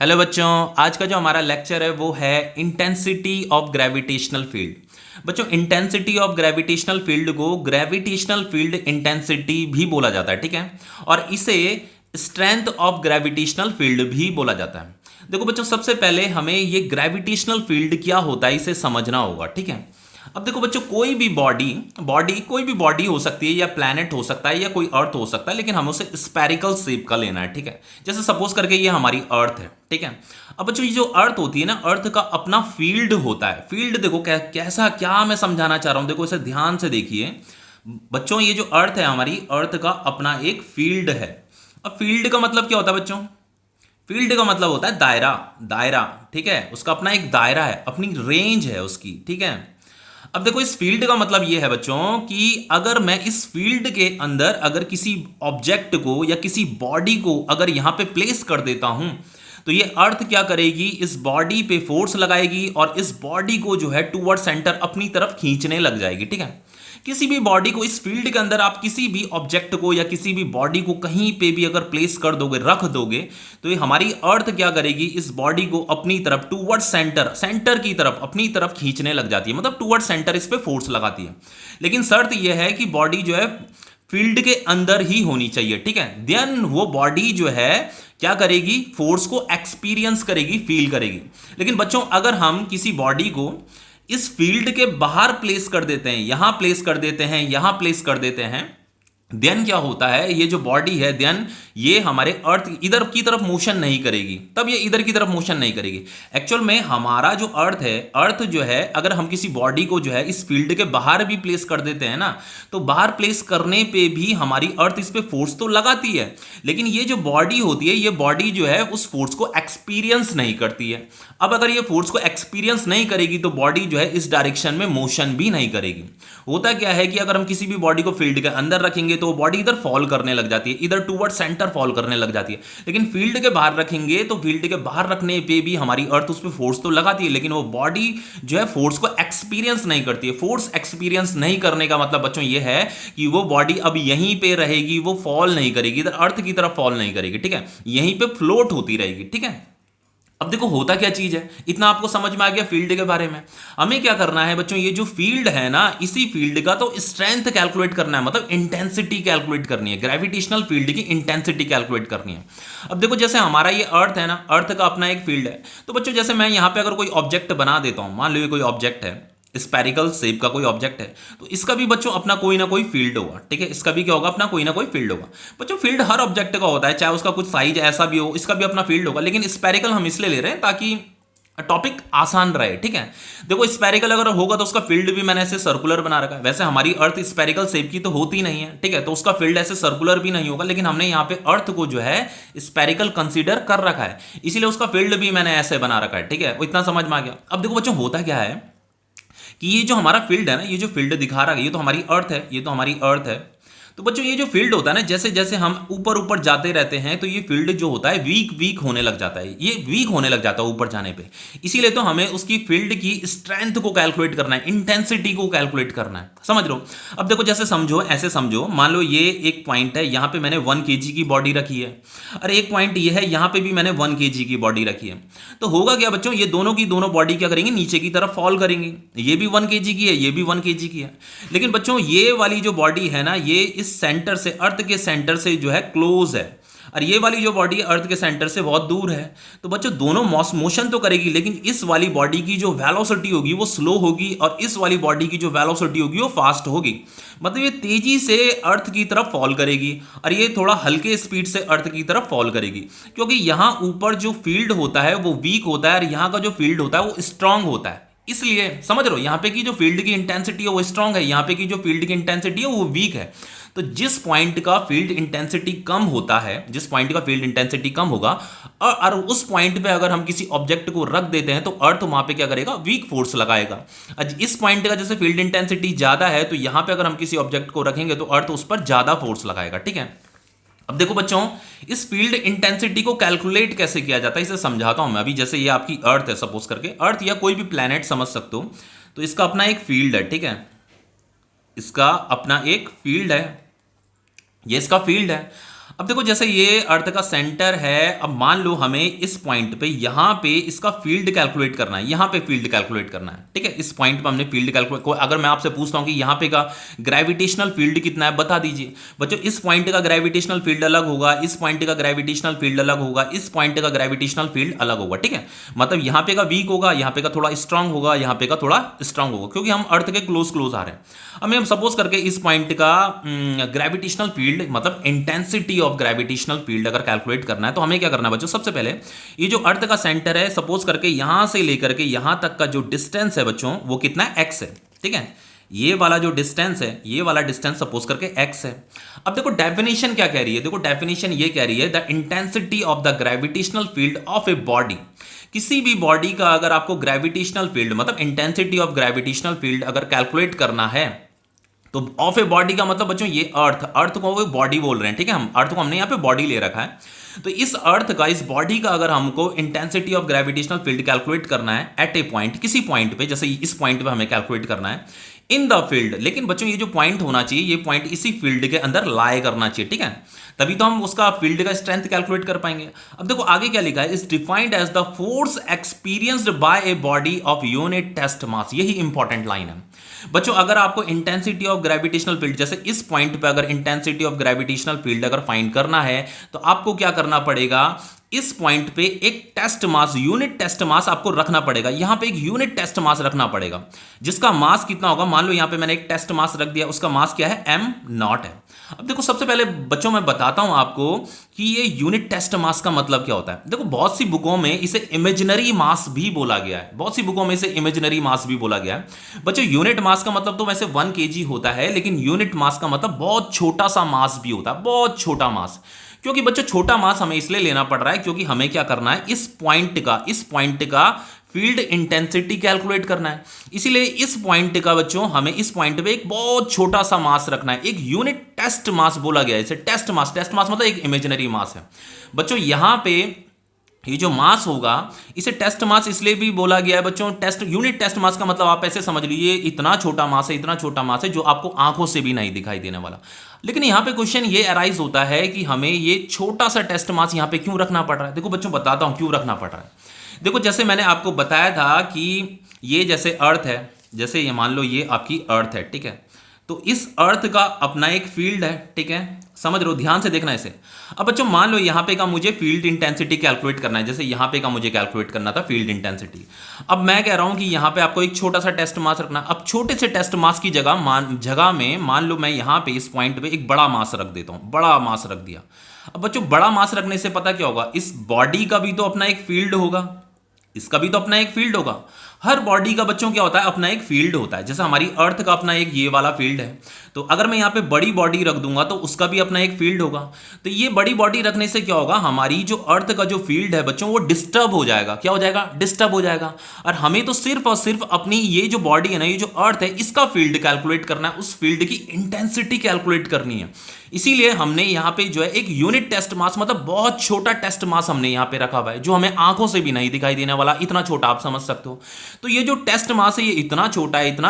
Hello बच्चों, आज का जो हमारा लेक्चर है वो है इंटेंसिटी ऑफ ग्रेविटेशनल फील्ड। बच्चों, इंटेंसिटी ऑफ ग्रेविटेशनल फील्ड को ग्रेविटेशनल फील्ड इंटेंसिटी भी बोला जाता है, ठीक है। और इसे स्ट्रेंथ ऑफ ग्रेविटेशनल फील्ड भी बोला जाता है। देखो बच्चों, सबसे पहले हमें ये ग्रेविटेशनल फील्ड क्या होता है इसे समझना होगा, ठीक है। अब देखो बच्चों, कोई भी बॉडी हो सकती है, या प्लैनेट हो सकता है, या कोई अर्थ हो सकता है, लेकिन हमें उसे स्फेरिकल शेप का लेना है, ठीक है। जैसे सपोज करके ये हमारी अर्थ है, ठीक है। अब बच्चों, ये जो अर्थ होती है ना, अर्थ का अपना फील्ड होता है। फील्ड देखो कैसा, क्या मैं समझाना चाह रहा हूं, देखो इसे ध्यान से देखिए बच्चों। ये जो अर्थ है हमारी, अर्थ का अपना एक फील्ड है। अब फील्ड का मतलब क्या होता है बच्चों? फील्ड का मतलब होता है दायरा। दायरा, ठीक है। उसका अपना एक दायरा है, अपनी रेंज है उसकी, ठीक है। अब देखो, इस फील्ड का मतलब यह है बच्चों कि अगर मैं इस फील्ड के अंदर अगर किसी ऑब्जेक्ट को या किसी बॉडी को अगर यहां पे प्लेस कर देता हूं, तो ये अर्थ क्या करेगी, इस बॉडी पे फोर्स लगाएगी और इस बॉडी को जो है टूवर्ड सेंटर अपनी तरफ खींचने लग जाएगी, ठीक है। किसी भी बॉडी को इस फील्ड के अंदर आप किसी भी ऑब्जेक्ट को या किसी भी बॉडी को कहीं पे भी अगर प्लेस कर दोगे, रख दोगे, तो ये हमारी अर्थ क्या करेगी, इस बॉडी को अपनी तरफ टूवर्ड सेंटर, सेंटर की तरफ अपनी तरफ खींचने लग जाती है। मतलब टूवर्ड सेंटर इस पे फोर्स लगाती है। लेकिन शर्त यह है कि बॉडी जो है फील्ड के अंदर ही होनी चाहिए, ठीक है। देन वो बॉडी जो है क्या करेगी, फोर्स को एक्सपीरियंस करेगी, फील करेगी। लेकिन बच्चों, अगर हम किसी बॉडी को इस फील्ड के बाहर प्लेस कर देते हैं, यहां प्लेस कर देते हैं, यहां प्लेस कर देते हैं, देन क्या होता है, ये जो बॉडी है देन ये हमारे अर्थ इधर की तरफ मोशन नहीं करेगी, तब ये इधर की तरफ मोशन नहीं करेगी। एक्चुअल में हमारा जो अर्थ है, अर्थ जो है अगर हम किसी बॉडी को जो है इस फील्ड के बाहर भी प्लेस कर देते हैं ना, तो बाहर प्लेस करने पे भी हमारी अर्थ इस पे फोर्स तो लगाती है, लेकिन ये जो बॉडी होती है, ये बॉडी जो है उस फोर्स को एक्सपीरियंस नहीं करती है। अब अगर ये फोर्स को एक्सपीरियंस नहीं करेगी तो बॉडी जो है इस डायरेक्शन में मोशन भी नहीं करेगी। होता क्या है कि अगर हम किसी भी बॉडी को फील्ड के अंदर रखेंगे तो बॉडी इधर फॉल करने लग जाती है, इधर टूवर्ड सेंटर फॉल करने लग जाती है। लेकिन फील्ड के बाहर रखेंगे तो फील्ड के बाहर रखने पे भी हमारी अर्थ उस पर फोर्स तो लगाती है, लेकिन वो बॉडी जो है फोर्स को एक्सपीरियंस नहीं करती है। फोर्स एक्सपीरियंस नहीं करने का मतलब बच्चों ये है कि वो बॉडी अब यहीं पे रहेगी, वो फॉल नहीं करेगी, इधर अर्थ की तरफ फॉल नहीं करेगी, ठीक है। यहीं पे फ्लोट होती रहेगी, ठीक है। अब देखो होता क्या चीज है, इतना आपको समझ में आ गया फील्ड के बारे में। हमें क्या करना है बच्चों, ये जो फील्ड है ना, इसी फील्ड का तो स्ट्रेंथ कैलकुलेट करना है, मतलब इंटेंसिटी कैलकुलेट करनी है, ग्रेविटेशनल फील्ड की इंटेंसिटी कैलकुलेट करनी है। अब देखो, जैसे हमारा ये अर्थ है ना, अर्थ का अपना एक फील्ड है। तो बच्चों, जैसे मैं यहां पे अगर कोई ऑब्जेक्ट बना देता हूं, मान लो ये कोई ऑब्जेक्ट है, स्पेरिकल शेप का कोई ऑब्जेक्ट है, तो इसका भी बच्चों अपना कोई ना कोई फील्ड होगा, ठीक है। इसका भी क्या होगा, अपना कोई ना कोई फील्ड होगा। बच्चों, फील्ड हर ऑब्जेक्ट का होता है, चाहे उसका कुछ साइज ऐसा भी हो, इसका भी अपना फील्ड होगा। लेकिन स्पेरिकल हम इसलिए ले रहे हैं ताकि टॉपिक आसान रहे, ठीक है। देखो, स्पेरिकल अगर होगा तो उसका फील्ड भी मैंने ऐसे सर्कुलर बना रखा है। वैसे हमारी अर्थ स्पेरिकल शेप की तो होती नहीं है, ठीक है, तो उसका फील्ड ऐसे सर्कुलर भी नहीं होगा, लेकिन हमने यहाँ पे अर्थ को जो है स्पेरिकल कंसीडर कर रखा है, इसीलिए उसका फील्ड भी मैंने ऐसे बना रखा है, ठीक है। वो इतना समझ में आ गया। अब देखो बच्चों, होता क्या है कि ये जो हमारा फील्ड है ना, ये जो फील्ड दिखा रहा है, ये तो हमारी अर्थ है, ये तो हमारी अर्थ है। तो बच्चों, ये जो फील्ड होता है ना, जैसे जैसे हम ऊपर ऊपर जाते रहते हैं तो ये फील्ड जो होता है वीक वीक होने लग जाता है, ये वीक होने लग जाता है ऊपर जाने पे। इसीलिए तो हमें उसकी फील्ड की स्ट्रेंथ को कैलकुलेट करना है, इंटेंसिटी को कैलकुलेट करना है, समझ लो। अब देखो, जैसे समझो, ऐसे समझो, मान लो ये एक पॉइंट है, यहाँ पे मैंने 1 kg की बॉडी रखी है, और एक पॉइंट ये है, यहाँ पे भी मैंने 1 kg की बॉडी रखी है। तो होगा क्या बच्चों, ये दोनों की दोनों बॉडी क्या करेंगे, नीचे की तरफ फॉल करेंगी। ये भी 1 kg की है, ये भी 1 kg की है। लेकिन बच्चों, ये वाली जो बॉडी है ना, ये इस सेंटर से, अर्थ के सेंटर से जो है क्लोज है, और ये वाली जो बॉडी अर्थ के सेंटर से बहुत दूर है। तो बच्चों, दोनों मोशन तो करेगी, लेकिन इस वाली बॉडी की जो वेलोसिटी होगी वो स्लो होगी, और इस वाली बॉडी की जो वेलोसिटी होगी वो फास्ट होगी। मतलब ये तेजी से अर्थ की तरफ फॉल करेगी, और ये थोड़ा हल्के स्पीड से अर्थ की तरफ फॉल करेगी, क्योंकि यहां ऊपर जो फील्ड होता है वो वीक होता है, और यहां का जो फील्ड होता है वो स्ट्रांग होता है। इसलिए समझ रहे हो, यहां पे की जो फील्ड की इंटेंसिटी है वो स्ट्रांग है, यहां पे की जो फील्ड की इंटेंसिटी है वो वीक है। तो जिस पॉइंट का फील्ड इंटेंसिटी कम होता है, जिस पॉइंट का फील्ड इंटेंसिटी कम होगा, और उस पॉइंट पे अगर हम किसी ऑब्जेक्ट को रख देते हैं तो अर्थ वहां पे क्या करेगा, वीक फोर्स लगाएगा। आज इस पॉइंट का जैसे फील्ड इंटेंसिटी ज्यादा है, तो यहां पे अगर हम किसी ऑब्जेक्ट को रखेंगे तो अर्थ उस पर ज्यादा फोर्स लगाएगा, ठीक है। अब देखो बच्चों, इस फील्ड इंटेंसिटी को कैलकुलेट कैसे किया जाता है इसे समझाता हूं मैं अभी। जैसे ये आपकी अर्थ है, सपोज करके, अर्थ या कोई भी प्लेनेट समझ सकते हो, तो इसका अपना एक फील्ड है, ठीक है। इसका अपना एक फील्ड है, ये इसका फील्ड है। अब देखो जैसे ये अर्थ का सेंटर है, अब मान लो हमें इस पॉइंट पे यहां पे इसका फील्ड कैलकुलेट करना है, यहां पे फील्ड कैलकुलेट करना है, ठीक है। इस पॉइंट पे हमने फील्ड कैलकुलेट, अगर मैं आपसे पूछता हूं कि यहां पे का ग्रेविटेशनल फील्ड कितना है, बता दीजिए बच्चों। इस पॉइंट का ग्रेविटेशनल फील्ड अलग होगा, इस पॉइंट का ग्रेविटेशनल फील्ड अलग होगा, इस पॉइंट का ग्रेविटेशनल फील्ड अलग होगा, ठीक है। मतलब यहां पे का वीक होगा, यहां पे का थोड़ा स्ट्रांग होगा, यहां पे का थोड़ा स्ट्रांग होगा, क्योंकि हम अर्थ के क्लोज क्लोज आ रहे हैं। अब हम सपोज करके इस पॉइंट का ग्रेविटेशनल फील्ड मतलब इंटेंसिटी ऑफ ग्रेविटेशनल फील्ड अगर कैलकुलेट करना है, तो हमें क्या करना है बच्चों, सबसे पहले ये जो अर्थ का सेंटर है, सपोज करके यहां से लेकर के यहां तक का जो डिस्टेंस है बच्चों, वो कितना है, x है, ठीक है। ये वाला जो डिस्टेंस है, ये वाला डिस्टेंस सपोज करके x है। अब देखो डेफिनेशन क्या कह रही है, देखो डेफिनेशन ये कह रही है the intensity of the gravitational field of a body. किसी भी बॉडी का अगर आपको ग्रेविटेशनल फील्ड मतलब इंटेंसिटी ऑफ ग्रेविटेशनल फील्ड अगर कैलकुलेट करना है, तो ऑफ ए बॉडी का मतलब बच्चों ये अर्थ को वो बॉडी बोल रहे हैं, ठीक है। हम अर्थ को हमने यहाँ पे बॉडी ले रखा है, तो इस अर्थ का, इस बॉडी का अगर हमको intensity of gravitational field calculate करना है एट ए पॉइंट, किसी पॉइंट पे, जैसे इस पॉइंट पे हमें कैलकुलेट करना है इन द फील्ड, लेकिन बच्चों ये जो पॉइंट होना चाहिए, ये पॉइंट इसी फील्ड के अंदर लाई करना चाहिए, ठीक है। तभी तो हम उसका फील्ड का स्ट्रेंथ कैलकुलेट कर पाएंगे। अब देखो आगे क्या लिखा है, is defined as the force experienced by a body of unit test mass. यही इंपॉर्टेंट लाइन है बच्चों। अगर आपको इंटेंसिटी ऑफ ग्रेविटेशनल फील्ड, जैसे इस पॉइंट पे अगर इंटेंसिटी ऑफ ग्रेविटेशनल फील्ड अगर फाइंड करना है, तो आपको क्या करना पड़ेगा, इस पॉइंट पे एक टेस्ट मास, यूनिट टेस्ट मास आपको रखना पड़ेगा। यहां पे एक यूनिट टेस्ट मास रखना पड़ेगा, जिसका मास कितना होगा, मान लो यहां पे मैंने एक टेस्ट मास रख दिया, उसका मास क्या है, m0 है। अब देखो सबसे पहले बच्चों मैं बताता हूं आपको कि ये यूनिट टेस्ट मास का मतलब क्या होता है। देखो बहुत सी बुकों में इसे इमेजिनरी मास भी बोला गया है, बहुत सी बुकों में इसे इमेजिनरी मास भी बोला गया है बच्चों। यूनिट मास का मतलब तो वैसे 1 kg होता है, लेकिन यूनिट मास का मतलब बहुत छोटा सा मास भी होता है, बहुत छोटा मास। क्योंकि बच्चों छोटा मास हमें इसलिए लेना पड़ रहा है क्योंकि हमें क्या करना है, इस पॉइंट का फील्ड इंटेंसिटी कैलकुलेट करना है। इसीलिए इस पॉइंट का बच्चों हमें इस पॉइंट पे एक बहुत छोटा सा मास रखना है, एक यूनिट टेस्ट मास बोला गया है इसे। टेस्ट मास मतलब एक इमेजिनरी मास है बच्चों। यहां पे ये जो मास होगा इसे टेस्ट मास इसलिए भी बोला गया है बच्चों, यूनिट टेस्ट मास का मतलब आप ऐसे समझ लीजिए, इतना छोटा मास है, इतना छोटा मास है जो आपको आंखों से भी नहीं दिखाई देने वाला। लेकिन यहां पे क्वेश्चन ये अराइज होता है कि हमें ये छोटा सा टेस्ट मास यहां पे क्यों रखना पड़ रहा है। देखो बच्चों बताता हूं क्यों रखना पड़ रहा है। देखो जैसे मैंने आपको बताया था कि ये जैसे अर्थ है, जैसे ये मान लो ये आपकी अर्थ है, ठीक है। तो इस अर्थ का अपना एक फील्ड है, ठीक है, समझ रहे हो, ध्यान से देखना इसे। अब बच्चों मान लो यहां पे का मुझे फील्ड इंटेंसिटी कैलकुलेट करना है, जैसे यहां पे का मुझे कैलकुलेट करना था फील्ड इंटेंसिटी। अब मैं कह रहा हूं कि यहां पे आपको एक छोटा सा टेस्ट मास रखना। अब छोटे से टेस्ट मास की जगह में मान लो मैं यहां पे इस पॉइंट पे एक बड़ा मास रख देता हूं, बड़ा मास रख दिया। अब बच्चों बड़ा मास रखने से पता क्या होगा, इस बॉडी का भी तो अपना एक फील्ड होगा, इसका भी तो अपना एक फील्ड होगा। हर बॉडी का बच्चों क्या होता है, अपना एक फील्ड होता है। जैसे हमारी अर्थ का अपना एक ये वाला फील्ड है, तो अगर मैं यहाँ पे बड़ी बॉडी रख दूंगा तो उसका भी अपना एक फील्ड होगा। तो ये बड़ी बॉडी रखने से क्या होगा, हमारी जो अर्थ का जो फील्ड है बच्चों वो डिस्टर्ब हो जाएगा। क्या हो जाएगा, डिस्टर्ब हो जाएगा। और हमें तो सिर्फ और सिर्फ अपनी ये जो बॉडी है ना, ये जो अर्थ है, इसका फील्ड कैलकुलेट करना है, उस फील्ड की इंटेंसिटी कैलकुलेट करनी है। इसीलिए हमने यहाँ पे जो है एक यूनिट टेस्ट मास मतलब बहुत छोटा टेस्ट मास हमने यहाँ पे रखा हुआ है, जो हमें आंखों से भी नहीं दिखाई देने वाला, इतना छोटा आप समझ सकते हो। तो ये जो टेस्ट मास है ये इतना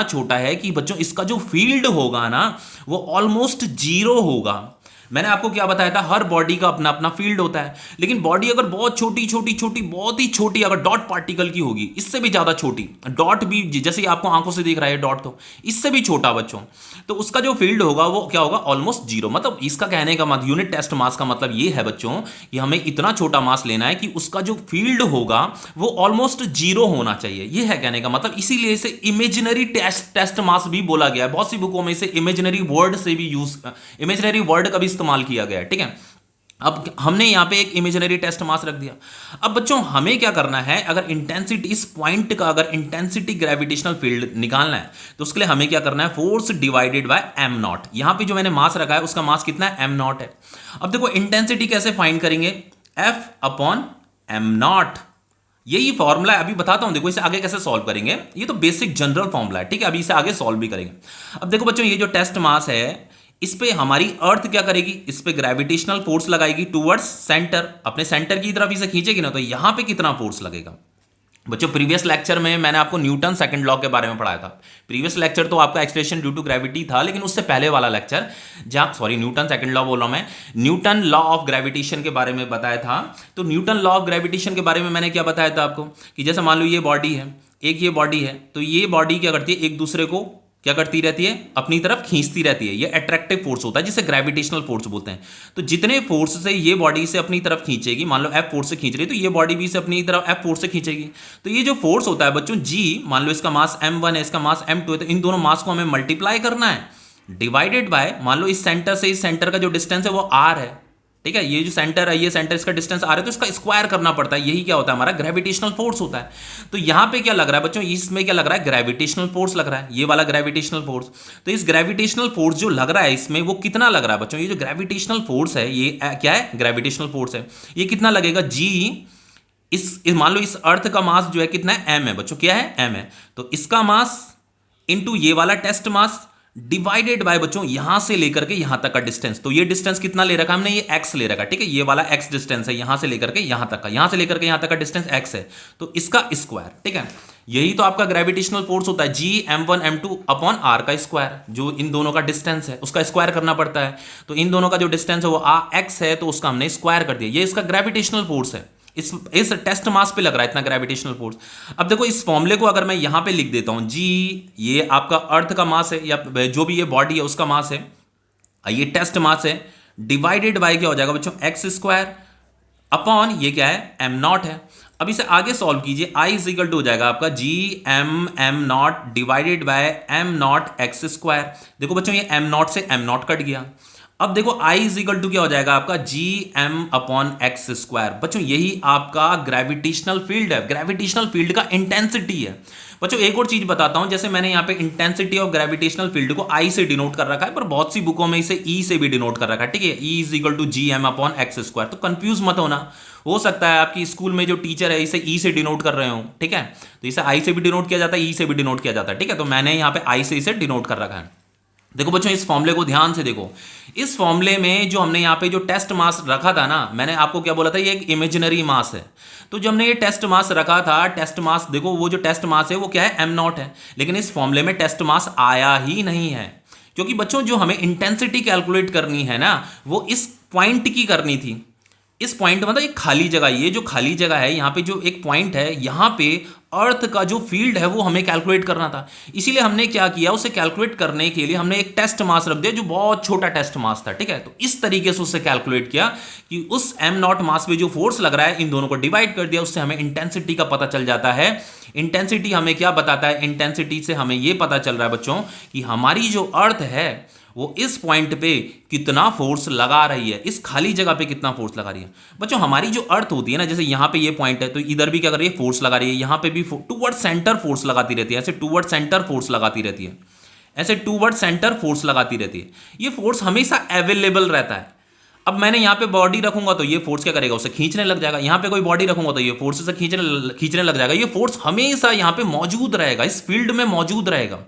छोटा है कि बच्चों इसका जो फील्ड होगा ना वो ऑलमोस्ट जीरो होगा। मैंने आपको क्या बताया था, हर बॉडी का अपना अपना फील्ड होता है, लेकिन बॉडी अगर बहुत छोटी बहुत ही छोटी अगर डॉट पार्टिकल की होगी, इससे भी ज्यादा छोटी डॉट भी, जैसे आपको आंखों से दिख रहा है डॉट, तो इससे भी छोटा बच्चों, तो उसका जो फील्ड होगा वो क्या होगा, ऑलमोस्ट जीरो। मतलब इसका कहने का मतलब यूनिट टेस्ट मास का मतलब ये है बच्चों कि हमें इतना छोटा मास लेना है कि उसका जो फील्ड होगा वो ऑलमोस्ट जीरो होना चाहिए, ये है कहने का मतलब। इसीलिए इसे इमेजिनरी टेस्ट मास भी बोला गया है। बहुत सी बुकों में इसे इमेजिनरी वर्ड से भी इमेजिनरी वर्ड का भी इस्तेमाल किया गया है, ठीक है। अब हमने यहां पे एक इमेजिनरी टेस्ट मास रख दिया। अब बच्चों हमें क्या करना है, अगर इंटेंसिटी, इस पॉइंट का अगर इंटेंसिटी ग्रेविटेशनल फील्ड निकालना है तो उसके लिए हमें क्या करना है, फोर्स डिवाइडेड बाय m0। यहां पे जो मैंने मास रखा है उसका मास कितना है, m0 है। अब देखो इंटेंसिटी कैसे फाइंड करेंगे, F अपॉन m0, यही फॉर्मूला है। अभी बताता हूं, देखो इसे आगे कैसे सॉल्व करेंगे, ये तो बेसिक जनरल फॉर्मूला है, ठीक है। अभी इसे आगे सॉल्व भी करेंगे। अब देखो बच्चों ये जो टेस्ट मास है, इस पे हमारी अर्थ क्या करेगी, इस पे ग्रेविटेशनल फोर्स लगाएगी टुवर्ड्स सेंटर, अपने सेंटर की तरफ इसे खींचेगी ना, तो यहां पे कितना फोर्स लगेगा, बच्चों प्रीवियस लेक्चर में मैंने आपको न्यूटन सेकंड लॉ के बारे में पढ़ाया था। प्रीवियस लेक्चर तो आपका एक्सलेशन ड्यू टू ग्रेविटी था, लेकिन उससे पहले वाला लेक्चर जहाँ, सॉरी न्यूटन सेकंड लॉ बोल रहा हूं मैं, न्यूटन लॉ ऑफ ग्रेविटेशन के बारे में बताया था। तो न्यूटन लॉ ऑफ ग्रेविटेशन के बारे में मैंने क्या बताया था आपको कि जैसे मान लो ये बॉडी है, एक ये बॉडी है, तो ये बॉडी क्या करती है, एक दूसरे को क्या करती रहती है, अपनी तरफ खींचती रहती है। ये अट्रैक्टिव फोर्स होता है जिसे ग्रेविटेशनल फोर्स बोलते हैं। तो जितने फोर्स से ये बॉडी से अपनी तरफ खींचेगी, मान लो एफ फोर्स से खींच रही है, तो ये बॉडी भी से अपनी तरफ एफ फोर्स से खींचेगी। तो ये जो फोर्स होता है बच्चों जी, मान लो इसका मास m1 है, इसका मास m2 है, तो इन दोनों मास को हमें मल्टीप्लाई करना है डिवाइडेड बाय, मान लो इस सेंटर से इस सेंटर का जो डिस्टेंस है वो r है, ठीक है। ये जो सेंटर है, ये सेंटर, इसका डिस्टेंस आ रहा है, तो इसका स्क्वायर करना पड़ता है। यही क्या होता है, हमारा ग्रेविटेशनल फोर्स होता है। तो यहां पे क्या लग रहा है बच्चों, इसमें क्या लग रहा है, ग्रेविटेशनल फोर्स लग रहा है, ये वाला ग्रेविटेशनल फोर्स। तो इस ग्रेविटेशनल फोर्स जो लग रहा है इसमें, वो कितना लग रहा है बच्चों, ये जो ग्रेविटेशनल फोर्स है, ये क्या है, ग्रेविटेशनल फोर्स है। ये कितना लगेगा जी, मान लो इस अर्थ का मास जो है कितना है, m है बच्चों, क्या है, m है। तो इसका मास इंटू ये वाला टेस्ट मास डिवाइडेड बाय बच्चों यहां से लेकर के यहां तक का डिस्टेंस। तो ये डिस्टेंस कितना ले रखा हमने, ये x ले रखा, ठीक है। ये वाला x डिस्टेंस है यहां से लेकर के यहां तक का, यहां से लेकर के यहां तक का डिस्टेंस x है, तो इसका स्क्वायर, ठीक है। यही तो आपका ग्रेविटेशनल फोर्स होता है, जी m1 m2 अपॉन r का स्क्वायर, जो इन दोनों का डिस्टेंस है उसका स्क्वायर करना पड़ता है। तो इन दोनों का जो डिस्टेंस है वो x है, तो उसका हमने स्क्वायर कर दिया। ये इसका ग्रेविटेशनल फोर्स है, इस टेस्ट मास पे लग रहा है इतना ग्रेविटेशनल फोर्स। अब देखो इस फॉर्मूले को अगर मैं यहां पे लिख देता हूं, जी ये आपका अर्थ का मास है, या जो भी ये बॉडी है उसका मास है, ये टेस्ट मास है, डिवाइडेड बाय क्या हो जाएगा बच्चों, एक्स स्क्वायर अपॉन ये क्या है, एम नॉट है। अब इसे आगे सॉल्व कीजिए, आई इज इक्वल टू हो जाएगा आपका G am not divided by M not x square. देखो बच्चों ये एम नॉट से एम नॉट कट गया। अब देखो i इज इक्वल टू क्या हो जाएगा आपका, G M upon X square. बच्चों यही आपका ग्रेविटेशनल फील्ड है, ग्रेविटेशनल फील्ड का इंटेंसिटी है। बच्चों एक और चीज बताता हूं, जैसे मैंने यहाँ पे इंटेंसिटी ऑफ ग्रेविटेशनल फील्ड को I से डिनोट कर रखा है, पर बहुत सी बुकों में इसे E से भी डिनोट कर रखा है, ठीक है। E is equal to G M upon X square. तो कंफ्यूज मत होना, हो सकता है आपकी स्कूल में जो टीचर है इसे E से डिनोट कर रहे हो, ठीक है। तो इसे I से भी डिनोट किया जाता है, E से भी डिनोट किया जाता है, ठीक है। तो मैंने यहाँ पे I से इसे डिनोट कर रखा है। देखो बच्चों इस फॉर्मूले को ध्यान से देखो, इस फॉर्मूले में जो हमने यहाँ पे जो टेस्ट मास रखा था ना, मैंने आपको क्या बोला था, ये एक इमेजिनरी मास है। तो जब हमने ये टेस्ट मास रखा था, टेस्ट मास देखो वो जो टेस्ट मास है वो क्या है, एम नॉट है। लेकिन इस फॉर्मूले में टेस्ट मास आया ही नहीं है, क्योंकि बच्चों जो हमें इंटेंसिटी कैलकुलेट करनी है ना, वो इस पॉइंट की करनी थी। इस पॉइंट मतलब एक खाली जगह, ये जो खाली जगह है यहाँ पे जो एक पॉइंट है, यहाँ पे अर्थ का जो फील्ड है वो हमें कैलकुलेट करना था। इसीलिए हमने क्या किया, उसे कैलकुलेट करने के लिए हमने एक टेस्ट मास रख दिया जो बहुत छोटा टेस्ट मास था, ठीक है। तो इस तरीके से उसे कैलकुलेट किया कि उस एम नॉट मास पे जो फोर्स लग रहा है, इन दोनों को डिवाइड कर दिया, उससे हमें इंटेंसिटी का पता चल जाता है। इंटेंसिटी हमें क्या बताता है, इंटेंसिटी से हमें यह पता चल रहा है बच्चों कि हमारी जो अर्थ है वो इस पॉइंट पे कितना फोर्स लगा रही है, इस खाली जगह पे कितना फोर्स लगा रही है। बच्चों हमारी जो अर्थ होती है ना, जैसे यहाँ पे ये पॉइंट है, तो इधर भी क्या कर रही है, फोर्स लगा रही है, यहाँ पे भी टूवर्ड सेंटर फोर्स लगाती रहती है, ऐसे टूवर्ड सेंटर फोर्स लगाती रहती है, ऐसे टूवर्ड सेंटर फोर्स लगाती रहती है। ये फोर्स हमेशा अवेलेबल रहता है। अब मैंने यहाँ पे बॉडी रखूंगा तो ये फोर्स क्या करेगा, उसे खींचने लग जाएगा। यहाँ पे कोई बॉडी रखूंगा तो ये फोर्स से खींचने लग जाएगा। ये फोर्स हमेशा यहाँ पे मौजूद रहेगा, इस फील्ड में मौजूद रहेगा।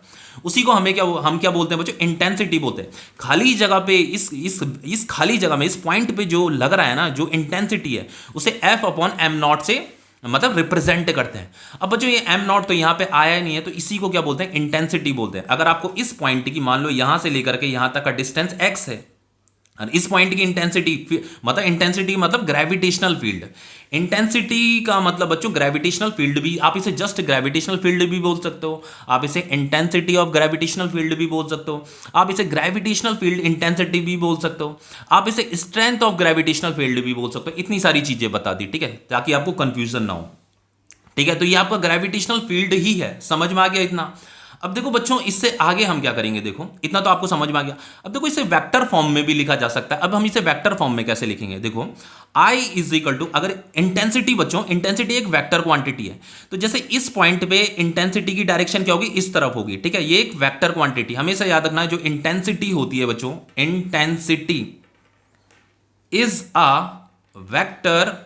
उसी को हम क्या बोलते हैं बच्चों, इंटेंसिटी बोलते हैं। खाली जगह पे इस खाली जगह में, इस पॉइंट पे जो लग रहा है ना, जो इंटेंसिटी है, उसे एफ अपॉन एम नॉट से मतलब रिप्रेजेंट करते हैं। अब बच्चों ये एम नॉट तो यहाँ पे आया नहीं है, तो इसी को क्या बोलते हैं, इंटेंसिटी बोलते हैं। अगर आपको इस पॉइंट की मान लो यहां से लेकर के यहां तक का डिस्टेंस एक्स है, और इस पॉइंट की इंटेंसिटी मतलब ग्रेविटेशनल फील्ड। इंटेंसिटी का मतलब बच्चों ग्रेविटेशनल फील्ड भी, आप इसे जस्ट ग्रेविटेशनल फील्ड भी बोल सकते हो, आप इसे इंटेंसिटी ऑफ ग्रेविटेशनल फील्ड भी बोल सकते हो, आप इसे ग्रेविटेशनल फील्ड इंटेंसिटी भी बोल सकते हो, आप इसे स्ट्रेंथ ऑफ ग्रेविटेशनल फील्ड भी बोल सकते हो। इतनी सारी चीजें बता दी, ठीक है, ताकि आपको कंफ्यूजन ना हो, ठीक है। तो ये आपका ग्रेविटेशनल फील्ड ही है, समझ में आ गया इतना। अब देखो बच्चों इससे आगे हम क्या करेंगे, देखो इतना तो आपको समझ में आ गया। अब देखो इसे वेक्टर फॉर्म में भी लिखा जा सकता है। अब हम इसे वेक्टर फॉर्म में कैसे लिखेंगे, देखो I इज इक्वल टू, अगर इंटेंसिटी बच्चों, इंटेंसिटी एक वेक्टर क्वांटिटी है, तो जैसे इस पॉइंट पे इंटेंसिटी की डायरेक्शन क्या होगी, इस तरफ होगी, ठीक है। ये एक वेक्टर क्वांटिटी, हमेशा याद रखना है, जो इंटेंसिटी होती है बच्चों, intensity is a vector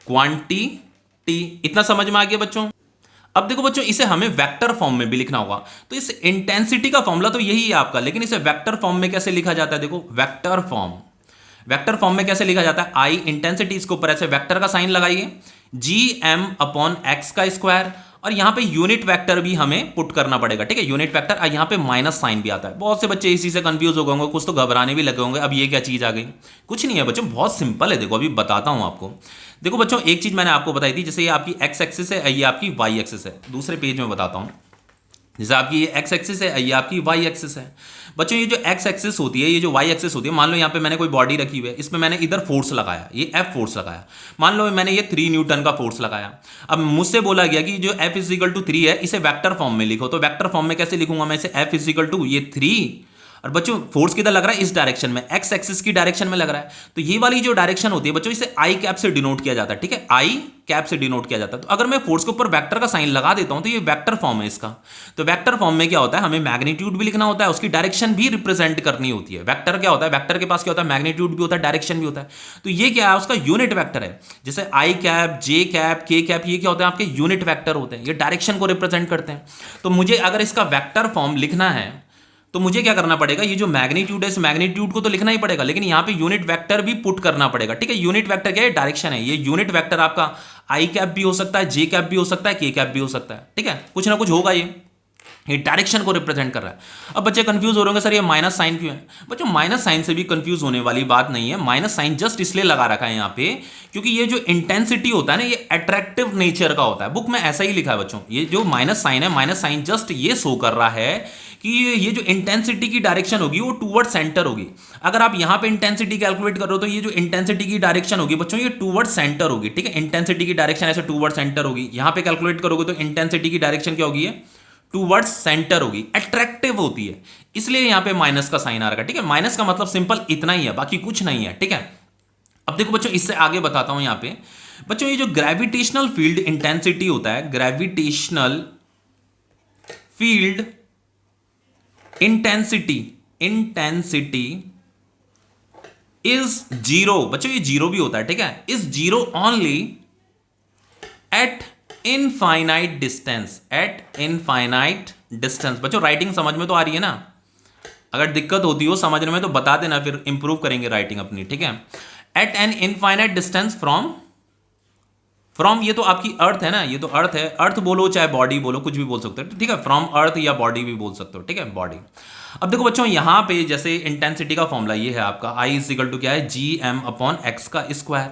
quantity. इतना समझ में आ गया बच्चों। अब देखो बच्चों इसे हमें वेक्टर फॉर्म में भी लिखना होगा, तो इस इंटेंसिटी का फॉर्मूला तो यही है आपका, लेकिन इसे वेक्टर फॉर्म में कैसे लिखा जाता है, देखो वेक्टर फॉर्म। वेक्टर फॉर्म में कैसे लिखा जाता है, आई इंटेंसिटी, इसके ऊपर ऐसे वेक्टर का साइन लगाइए, जी एम अपॉन एक्स का स्क्वायर, और यहां पे यूनिट वेक्टर भी हमें पुट करना पड़ेगा, ठीक है, यूनिट वेक्टर, और यहां पे माइनस साइन भी आता है। बहुत से बच्चे इसी से कंफ्यूज हो गए होंगे, कुछ तो घबराने भी लगे होंगे, अब ये क्या चीज आ गई। कुछ नहीं है बच्चों, बहुत सिंपल है, देखो अभी बताता हूं आपको। देखो बच्चों, एक चीज मैंने आपको बताई थी, जैसे ये आपकी एक्स एक्सिस है, ये आपकी वाई एक्सिस है। दूसरे पेज में बताता हूं, जैसे आपकी ये एक्स एक्सिस है, ये आपकी वाई एक्सिस है। बच्चों ये जो एक्स एक्सिस होती है, ये जो वाई एक्सिस होती है, मान लो यहाँ पे मैंने कोई बॉडी रखी हुई है, इसमें मैंने इधर फोर्स लगाया, ये एफ फोर्स लगाया, मान लो मैंने ये 3 न्यूटन का फोर्स लगाया। अब मुझसे बोला गया कि जो एफ इजिकल टू 3 है, इसे वेक्टर फॉर्म में लिखो। तो वेक्टर फॉर्म में कैसे लिखूंगा मैं इसे, एफ इजिकल टू ये 3, और बच्चों फोर्स किधर लग रहा है, इस डायरेक्शन में, एक्स एक्सिस की डायरेक्शन में लग रहा है। तो ये वाली जो डायरेक्शन होती है बच्चों, इसे आई कैप से डिनोट किया जाता है, ठीक है, आई कैप से डिनोट किया जाता है। तो अगर मैं फोर्स के ऊपर वेक्टर का साइन लगा देता हूं, तो ये वेक्टर फॉर्म है इसका। तो वेक्टर फॉर्म में क्या होता है, हमें मैग्नीट्यूड भी लिखना होता है, उसकी डायरेक्शन भी रिप्रेजेंट करनी होती है। वेक्टर क्या होता है, वेक्टर के पास क्या होता है, मैग्नीट्यूड भी होता है, डायरेक्शन भी होता है। तो ये क्या है, उसका यूनिट वेक्टर है। जैसे आई कैप, जे कैप, के कैप, ये क्या होते हैं, आपके यूनिट वेक्टर होते हैं, ये डायरेक्शन को रिप्रेजेंट करते हैं। तो मुझे अगर इसका वेक्टर फॉर्म लिखना है, तो मुझे क्या करना पड़ेगा, ये जो मैग्नीट्यूड है, इस मैग्नीट्यूड को तो लिखना ही पड़ेगा, लेकिन यहां पे यूनिट वेक्टर भी पुट करना पड़ेगा, ठीक है। यूनिट वेक्टर क्या है, डायरेक्शन है। ये यूनिट वेक्टर आपका आई कैप भी हो सकता है, जे कैप भी हो सकता है, के कैप भी हो सकता है, ठीक है, कुछ ना कुछ होगा। ये डायरेक्शन को रिप्रेजेंट कर रहा है। अब बच्चे कंफ्यूज हो रहे होंगे, सर ये माइनस साइन क्यों है। बच्चों माइनस साइन से भी कंफ्यूज होने वाली बात नहीं है। माइनस साइन जस्ट इसलिए लगा रखा है यहाँ पे, क्योंकि ये जो इंटेंसिटी होता है ना, ये अट्रैक्टिव नेचर का होता है। बुक में ऐसा ही लिखा है बच्चों, ये जो माइनस साइन है, माइनस साइन जस्ट ये शो कर रहा है कि ये जो इंटेंसिटी की डायरेक्शन होगी वो टूवर्ड सेंटर होगी। अगर आप यहां पे इंटेंसिटी कैलकुलेट करो, तो ये जो इंटेंसिटी की डायरेक्शन होगी बच्चों, ये टूवर्ड सेंटर होगी, ठीक है। इंटेंसिटी की डायरेक्शन ऐसे टूवर्ड सेंटर होगी। यहां पे कैलकुलेट करोगे तो इंटेंसिटी की डायरेक्शन क्या होगी, टूवर्ड्स सेंटर होगी, अट्रैक्टिव होती है, इसलिए यहां पे माइनस का साइन आ रहा है, ठीक है। माइनस का मतलब सिंपल इतना ही है, बाकी कुछ नहीं है, ठीक है। अब देखो बच्चों, इससे आगे बताता हूं यहां पे बच्चों, ये जो ग्रेविटेशनल फील्ड इंटेंसिटी होता है, gravitational field intensity is zero. बच्चों ये जीरो भी होता है, ठीक है, is zero only at infinite distance, eight infinite distance. बच्चों राइटिंग समझ में तो आ रही है ना, अगर दिक्कत होती हो समझने में तो बता देना, फिर इंप्रूव करेंगे राइटिंग अपनी, ठीक है। At an infinite distance from ये तो आपकी अर्थ है ना, ये तो अर्थ है, अर्थ बोलो चाहे बॉडी बोलो, कुछ भी बोल सकते हो, ठीक है, फ्रॉम अर्थ या बॉडी भी बोल सकते हो, ठीक है, बॉडी। अब देखो बच्चों, यहां पे जैसे इंटेंसिटी का फॉर्मूला ये है आपका, आई इज इक्वल टू क्या है, जी एम अपॉन एक्स का स्क्वायर।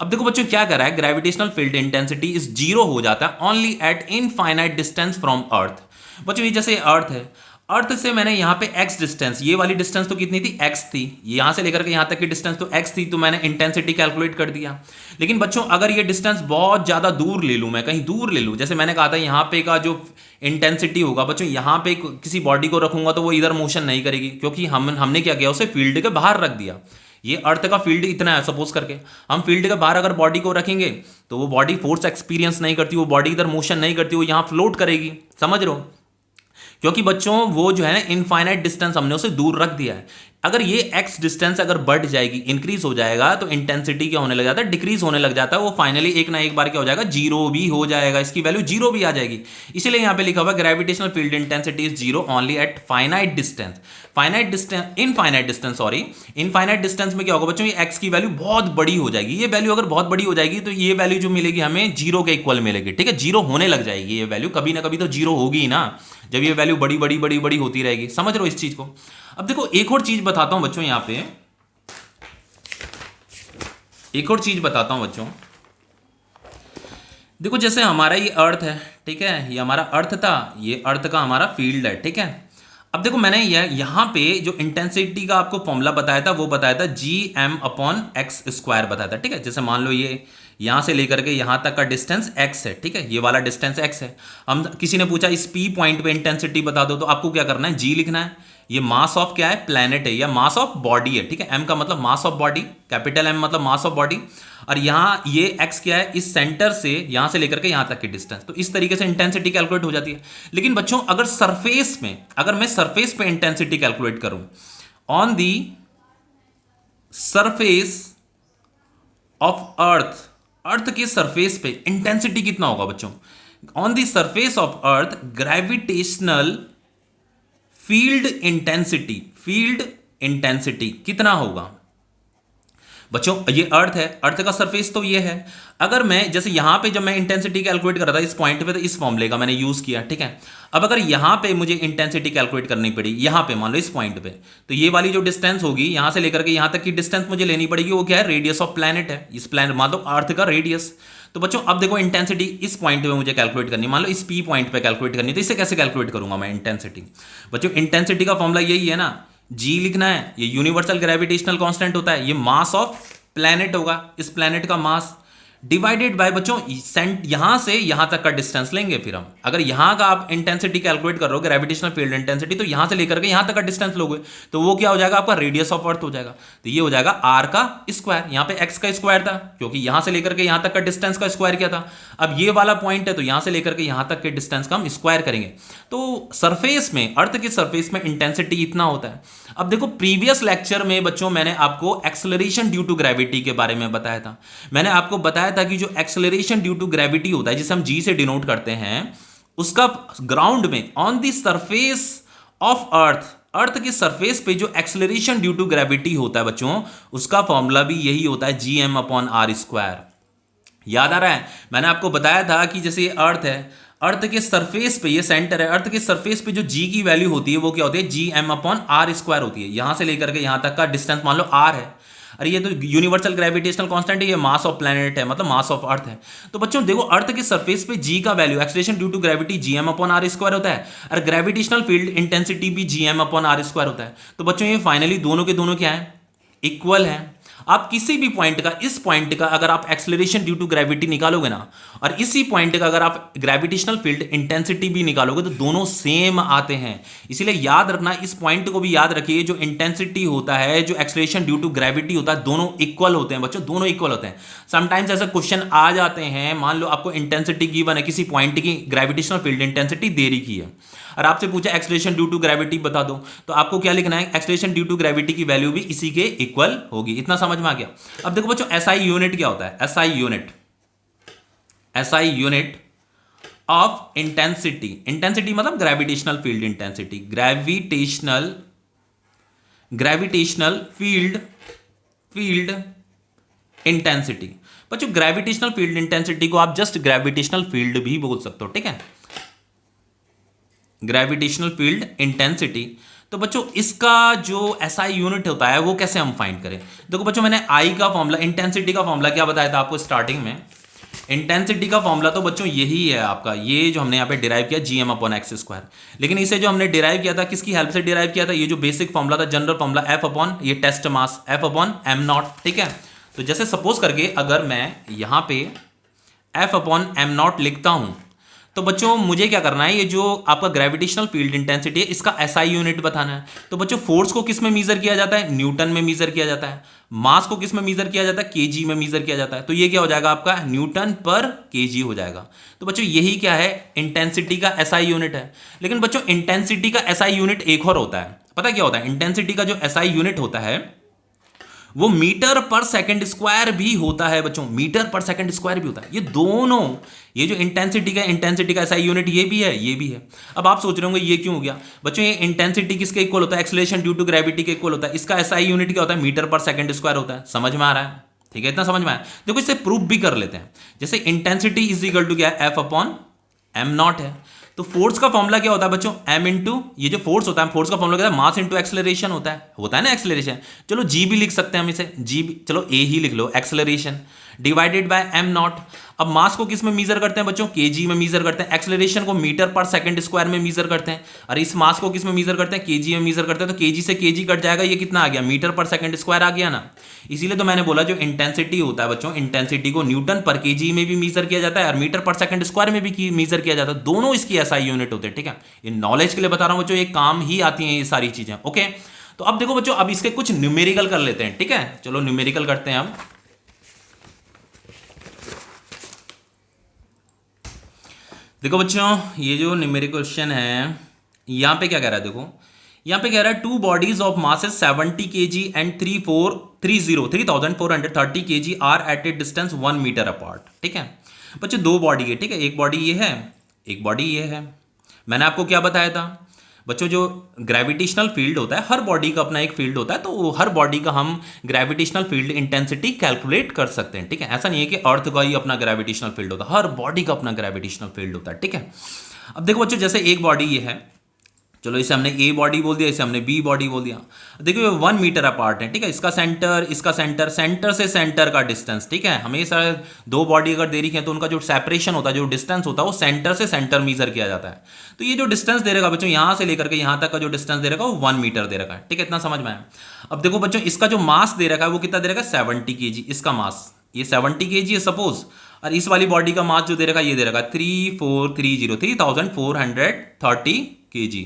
अब देखो बच्चों क्या कर रहा है, gravitational field intensity is zero हो जाता है only at infinite distance from earth. बच्चों ये जैसे अर्थ है, अर्थ से मैंने यहां पे x डिस्टेंस, ये वाली डिस्टेंस तो कितनी थी, x थी, यहां से लेकर के यहां तक की डिस्टेंस तो x थी, तो मैंने इंटेंसिटी कैलकुलेट कर दिया। लेकिन बच्चों अगर ये डिस्टेंस बहुत ज्यादा दूर ले लूं, मैं कहीं दूर ले लूं, जैसे मैंने कहा था यहां पे का जो इंटेंसिटी होगा बच्चों, यहां पे किसी बॉडी को रखूंगा तो वो इधर मोशन नहीं करेगी, क्योंकि हमने क्या किया, उसे फील्ड के बाहर रख दिया। ये अर्थ का फील्ड इतना है, सपोज करके हम फील्ड के बाहर अगर बॉडी को रखेंगे तो वो बॉडी फोर्स एक्सपीरियंस नहीं करती, वो बॉडी इधर मोशन नहीं करती, वो यहां फ्लोट करेगी, समझ रहे हो, क्योंकि बच्चों वो जो है ना इनफाइनाइट डिस्टेंस हमने उसे दूर रख दिया है। अगर ये x डिस्टेंस अगर बढ़ जाएगी, इंक्रीज हो जाएगा, तो इंटेंसिटी क्या होने लग जाता है, डिक्रीज होने लग जाता है, वो फाइनली एक ना एक बार क्या हो जाएगा, जीरो भी हो जाएगा, इसकी वैल्यू जीरो भी आ जाएगी। इसीलिए यहां पे लिखा हुआ gravitational field intensity is zero only at finite distance, infinite distance, sorry, infinite distance में क्या होगा बच्चों, ये x की वैल्यू बहुत बड़ी हो जाएगी। ये वैल्यू अगर बहुत बड़ी हो जाएगी तो ये वैल्यू जो मिलेगी हमें जीरो के इक्वल मिलेगी, ठीक है, जीरो होने लग जाएगी ये वैल्यू, कभी ना कभी तो जीरो होगी ना, जब ये वैल्यू बड़ी बड़ी बड़ी बड़ी होती रहेगी, समझ रहे हो इस चीज को। अब देखो एक और चीज बताता हूं बच्चों, यहां पे एक और चीज बताता हूं बच्चों। देखो जैसे हमारा ये अर्थ है, ठीक है, ये हमारा अर्थ था, ये अर्थ का हमारा फील्ड है, ठीक है। अब देखो मैंने यहां पे जो इंटेंसिटी का आपको फॉर्मूला बताया था, वो बताया था G M upon X square बताया था, ठीक है। जैसे मान लो ये यहां से लेकर के यहां तक का डिस्टेंस x है, ठीक है, ये वाला डिस्टेंस x है। हम किसी ने पूछा इस p पॉइंट पे इंटेंसिटी बता दो, तो आपको क्या करना है, g लिखना है। ये मास ऑफ क्या है, प्लैनेट है, या मास ऑफ बॉडी है, ठीक है, m का मतलब mass of body, capital M मतलब मास ऑफ बॉडी, और यहां ये x क्या है, इस सेंटर से यहां से लेकर के यहां तक की डिस्टेंस। तो इस तरीके से इंटेंसिटी कैलकुलेट हो जाती है। लेकिन बच्चों अगर सरफेस में, अगर मैं सरफेस पे इंटेंसिटी कैलकुलेट करूं, on the surface of earth, earth के सरफेस पे इंटेंसिटी कितना होगा बच्चों, on the surface of earth gravitational field intensity कितना होगा, बच्चों ये अर्थ है, अर्थ का सरफेस तो ये है। अगर मैं जैसे यहां पे जब मैं इंटेंसिटी कैलकुलेट कर रहा था इस पॉइंट पे, तो इस फॉर्मूले का मैंने यूज किया, ठीक है। अब अगर यहां पे मुझे इंटेंसिटी कैलकुलेट करनी पड़ी, यहां पे मान लो इस पॉइंट पे, तो ये वाली जो डिस्टेंस होगी यहां से लेकर के यहां तक की डिस्टेंस मुझे लेनी पड़ेगी, वो क्या है, रेडियस ऑफ प्लैनेट है। इस प्लैनेट मान लो अर्थ का रेडियस। तो बच्चों अब देखो इंटेंसिटी इस पॉइंट पे मुझे कैलकुलेट करनी, मान लो इस पी पॉइंट पे कैलकुलेट करनी, तो इसे कैसे कैलकुलेट करूंगा मैं इंटेंसिटी। बच्चों इंटेंसिटी का फॉर्मूला यही है ना, जी लिखना है, ये यूनिवर्सल ग्रेविटेशनल कांस्टेंट होता है, ये मास ऑफ प्लैनेट होगा, इस प्लैनेट का मास डिवाइडेड बाय बच्चों यहां से यहां तक का डिस्टेंस लेंगे। फिर हम अगर यहां का आप इंटेंसिटी कैलकुलेट कर रहे हो, ग्रेविटेशनल फील्ड इंटेंसिटी, तो यहां से लेकर के यहां तक का डिस्टेंस लोगे, तो वो क्या हो जाएगा, आपका रेडियस ऑफ अर्थ हो जाएगा। तो ये हो जाएगा आर का स्क्वायर, यहां पे एक्स का स्क्वायर था क्योंकि यहां से लेकर के यहां तक का डिस्टेंस का स्क्वायर क्या था। अब ये वाला पॉइंट है तो यहां से लेकर के यहां तक के डिस्टेंस का हम स्क्वायर करेंगे। तो सरफेस में, अर्थ के सरफेस में इंटेंसिटी इतना होता है। अब देखो प्रीवियस लेक्चर में बच्चों मैंने आपको एक्सेलरेशन ड्यू टू ग्रेविटी के बारे में बताया था। मैंने आपको बताया था कि जो एक्सेलरेशन ड्यू टू ग्रेविटी होता है, जिसे हम जी से डिनोट करते हैं, उसका ग्राउंड में on the surface of earth, earth के सरफेस पे जो एक्सेलरेशन ड्यू टू ग्रेविटी होता है बच्चों, उसका फॉर्मूला भी यही होता है, G M upon R square. याद आ रहा है, मैंने आपको बताया था कि जैसे ये अर्थ है, अर्थ के सरफेस पे, ये सेंटर है, अर्थ के सरफेस पे जो जी की वैल्यू होती है वो क्या होती है, G M upon R square होती है। यहां से लेकर के यहां तक का डिस्टेंस मान लो आर है, अरे ये तो यूनिवर्सल ग्रेविटेशनल कांस्टेंट है, ये मास ऑफ प्लैनेट है, मतलब मास ऑफ अर्थ है। तो बच्चों देखो अर्थ के सरफेस पे जी का value, acceleration due to gravity, G M upon R square होता है, और ग्रेविटेशनल फील्ड इंटेंसिटी भी G M upon R square होता है। तो बच्चों ये फाइनली दोनों के दोनों क्या है, इक्वल है। आप किसी भी पॉइंट का, इस पॉइंट का अगर आप एक्सेलरेशन ड्यू टू ग्रेविटी निकालोगे ना, और इसी पॉइंट का अगर आप ग्रेविटेशनल फील्ड इंटेंसिटी भी निकालोगे, तो दोनों सेम आते हैं। इसीलिए याद रखना, इस पॉइंट को भी याद रखिए, जो इंटेंसिटी होता है, जो एक्सेलरेशन ड्यू टू ग्रेविटी होता है, दोनों इक्वल होते हैं बच्चों, दोनों इक्वल होते हैं। समटाइम्स ऐसा क्वेश्चन आ जाते हैं, मान लो आपको इंटेंसिटी गिवन है, किसी पॉइंट की ग्रेविटेशनल फील्ड इंटेंसिटी देरी की है, और आपसे पूछा एक्सेलरेशन ड्यू टू ग्रेविटी बता दो, तो आपको क्या लिखना है, एक्सेलरेशन ड्यू टू ग्रेविटी की वैल्यू भी इसी के इक्वल होगी। इतना समझ में आ गया। अब देखो बच्चों एसआई यूनिट क्या होता है, SI unit, SI unit of intensity, intensity मतलब gravitational field intensity, gravitational, gravitational field intensity. बच्चों ग्रेविटेशनल फील्ड इंटेंसिटी को आप जस्ट ग्रेविटेशनल फील्ड भी बोल सकते हो, ठीक है, ग्रेविटेशनल फील्ड इंटेंसिटी। तो बच्चों इसका जो एसआई यूनिट होता है वो कैसे हम फाइंड करें। देखो बच्चों मैंने आई का फॉर्मूला, इंटेंसिटी का फॉर्मूला क्या बताया था आपको स्टार्टिंग में, इंटेंसिटी का फॉर्मूला तो बच्चों यही है आपका, ये जो हमने यहाँ पे डिराइव किया, G M upon X square. लेकिन इसे जो हमने डिराइव किया था, किसकी हेल्प से डिराइव किया था, ये जो बेसिक फॉर्मूला था, जनरल फॉर्मूला, एफ अपॉन ये test mass, F upon M nought, ठीक है। तो जैसे सपोज करके अगर मैं यहाँ पे एफ अपॉन एम नॉट लिखता हूँ, तो बच्चों मुझे क्या करना है, ये जो आपका ग्रेविटेशनल फील्ड इंटेंसिटी है, इसका एसआई यूनिट बताना है। तो बच्चों फोर्स को किस में मीजर किया जाता है, न्यूटन में मीजर किया जाता है। मास को किस में मीजर किया जाता है, केजी में मीजर किया जाता है। तो ये क्या हो जाएगा आपका, न्यूटन पर केजी हो जाएगा। तो बच्चों यही क्या है, इंटेंसिटी का एसआई यूनिट है। लेकिन बच्चों इंटेंसिटी का एसआई यूनिट एक और होता है, पता क्या होता है, इंटेंसिटी का जो एसआई यूनिट होता है वो मीटर पर सेकंड स्क्वायर भी होता है बच्चों, मीटर पर सेकंड स्क्वायर भी होता है। ये दोनों, ये जो इंटेंसिटी का एसआई यूनिट ये भी है, ये भी है। अब आप सोच रहे होंगे ये क्यों हो गया बच्चों, ये इंटेंसिटी किसके इक्वल होता है, एक्सेलरेशन ड्यू टू ग्रेविटी के इक्वल होता है, इसका एसआई यूनिट क्या होता है, मीटर पर सेकंड स्क्वायर होता है। समझ में आ रहा है, ठीक है, इतना समझ में आया। देखो इसे प्रूफ भी कर लेते हैं। जैसे इंटेंसिटी इज इक्वल टू क्या है, एफ अपॉन एम नॉट है। तो फोर्स का फॉर्मूला क्या होता है बच्चों, एम इंटू, ये जो फोर्स होता है, फोर्स का फॉर्मूला क्या है, मास इंटू एक्सेलरेशन होता है ना एक्सेलरेशन। चलो जी भी लिख सकते हैं हम इसे, जी, चलो ए ही लिख लो, acceleration divided by M naught. अब मास को किस में मीजर करते हैं बच्चों, केजी में मीजर करते हैं। एक्सेलरेशन को मीटर पर सेकंड स्क्वायर में मीजर करते हैं, और इस मास को किस में मीजर करते हैं, केजी में मीजर करते हैं। तो केजी से केजी कट जाएगा, ये कितना आ गया, मीटर पर सेकंड स्क्वायर आ गया ना। इसीलिए तो मैंने बोला जो इंटेंसिटी होता है बच्चों, इंटेंसिटी को न्यूटन पर केजी में भी मीजर किया जाता है और मीटर पर सेकंड स्क्वायर में भी मीजर किया जाता है। दोनों इसकी एसआई यूनिट होते हैं, ठीक है। ये नॉलेज के लिए बता रहा हूं बच्चों, ये काम ही आती हैं ये सारी चीजें, ओके। तो अब देखो बच्चों, अब इसके कुछ न्यूमेरिकल कर लेते हैं, ठीक है। चलो न्यूमेरिकल करते हैं हम। देखो बच्चों ये जो न्यूमेरिकल क्वेश्चन है, यहां पे क्या कह रहा है, देखो यहां पे कह रहा है two bodies of masses 70 kg and 3430 kg are at a distance 1 metre apart, ठीक है। बच्चों दो बॉडी है, ठीक है, एक बॉडी ये है, एक बॉडी ये है। मैंने आपको क्या बताया था बच्चों जो ग्रेविटेशनल फील्ड होता है, हर बॉडी का अपना एक फील्ड होता है, तो हर बॉडी का हम ग्रेविटेशनल फील्ड इंटेंसिटी कैलकुलेट कर सकते हैं, ठीक है। ऐसा नहीं है कि अर्थ का ही अपना ग्रेविटेशनल फील्ड होता है, हर बॉडी का अपना ग्रेविटेशनल फील्ड होता है, ठीक है। अब देखो बच्चों, जैसे एक बॉडी ये है, चलो इसे हमने ए बॉडी बोल दिया, इसे हमने बी बॉडी बोल दिया। देखो ये 1 मीटर अपार्ट है, ठीक है। इसका सेंटर सेंटर से सेंटर का डिस्टेंस, ठीक है। हमेशा दो बॉडी अगर दे रही है तो उनका जो सेपरेशन होता है, जो डिस्टेंस होता है, वो सेंटर से सेंटर मीजर किया जाता है। तो ये जो डिस्टेंस दे रखा बच्चों, यहां से लेकर के यहां तक का जो डिस्टेंस दे रखा है वो 1 मीटर दे रखा है, ठीक है। इतना समझ में आया। अब देखो बच्चों, इसका जो मास दे रखा है वो कितना दे रखा है, 70 kg। इसका मास ये 70 kg है सपोज, और इस वाली बॉडी का मास जो दे रखा है ये दे रखा है 3430 kg।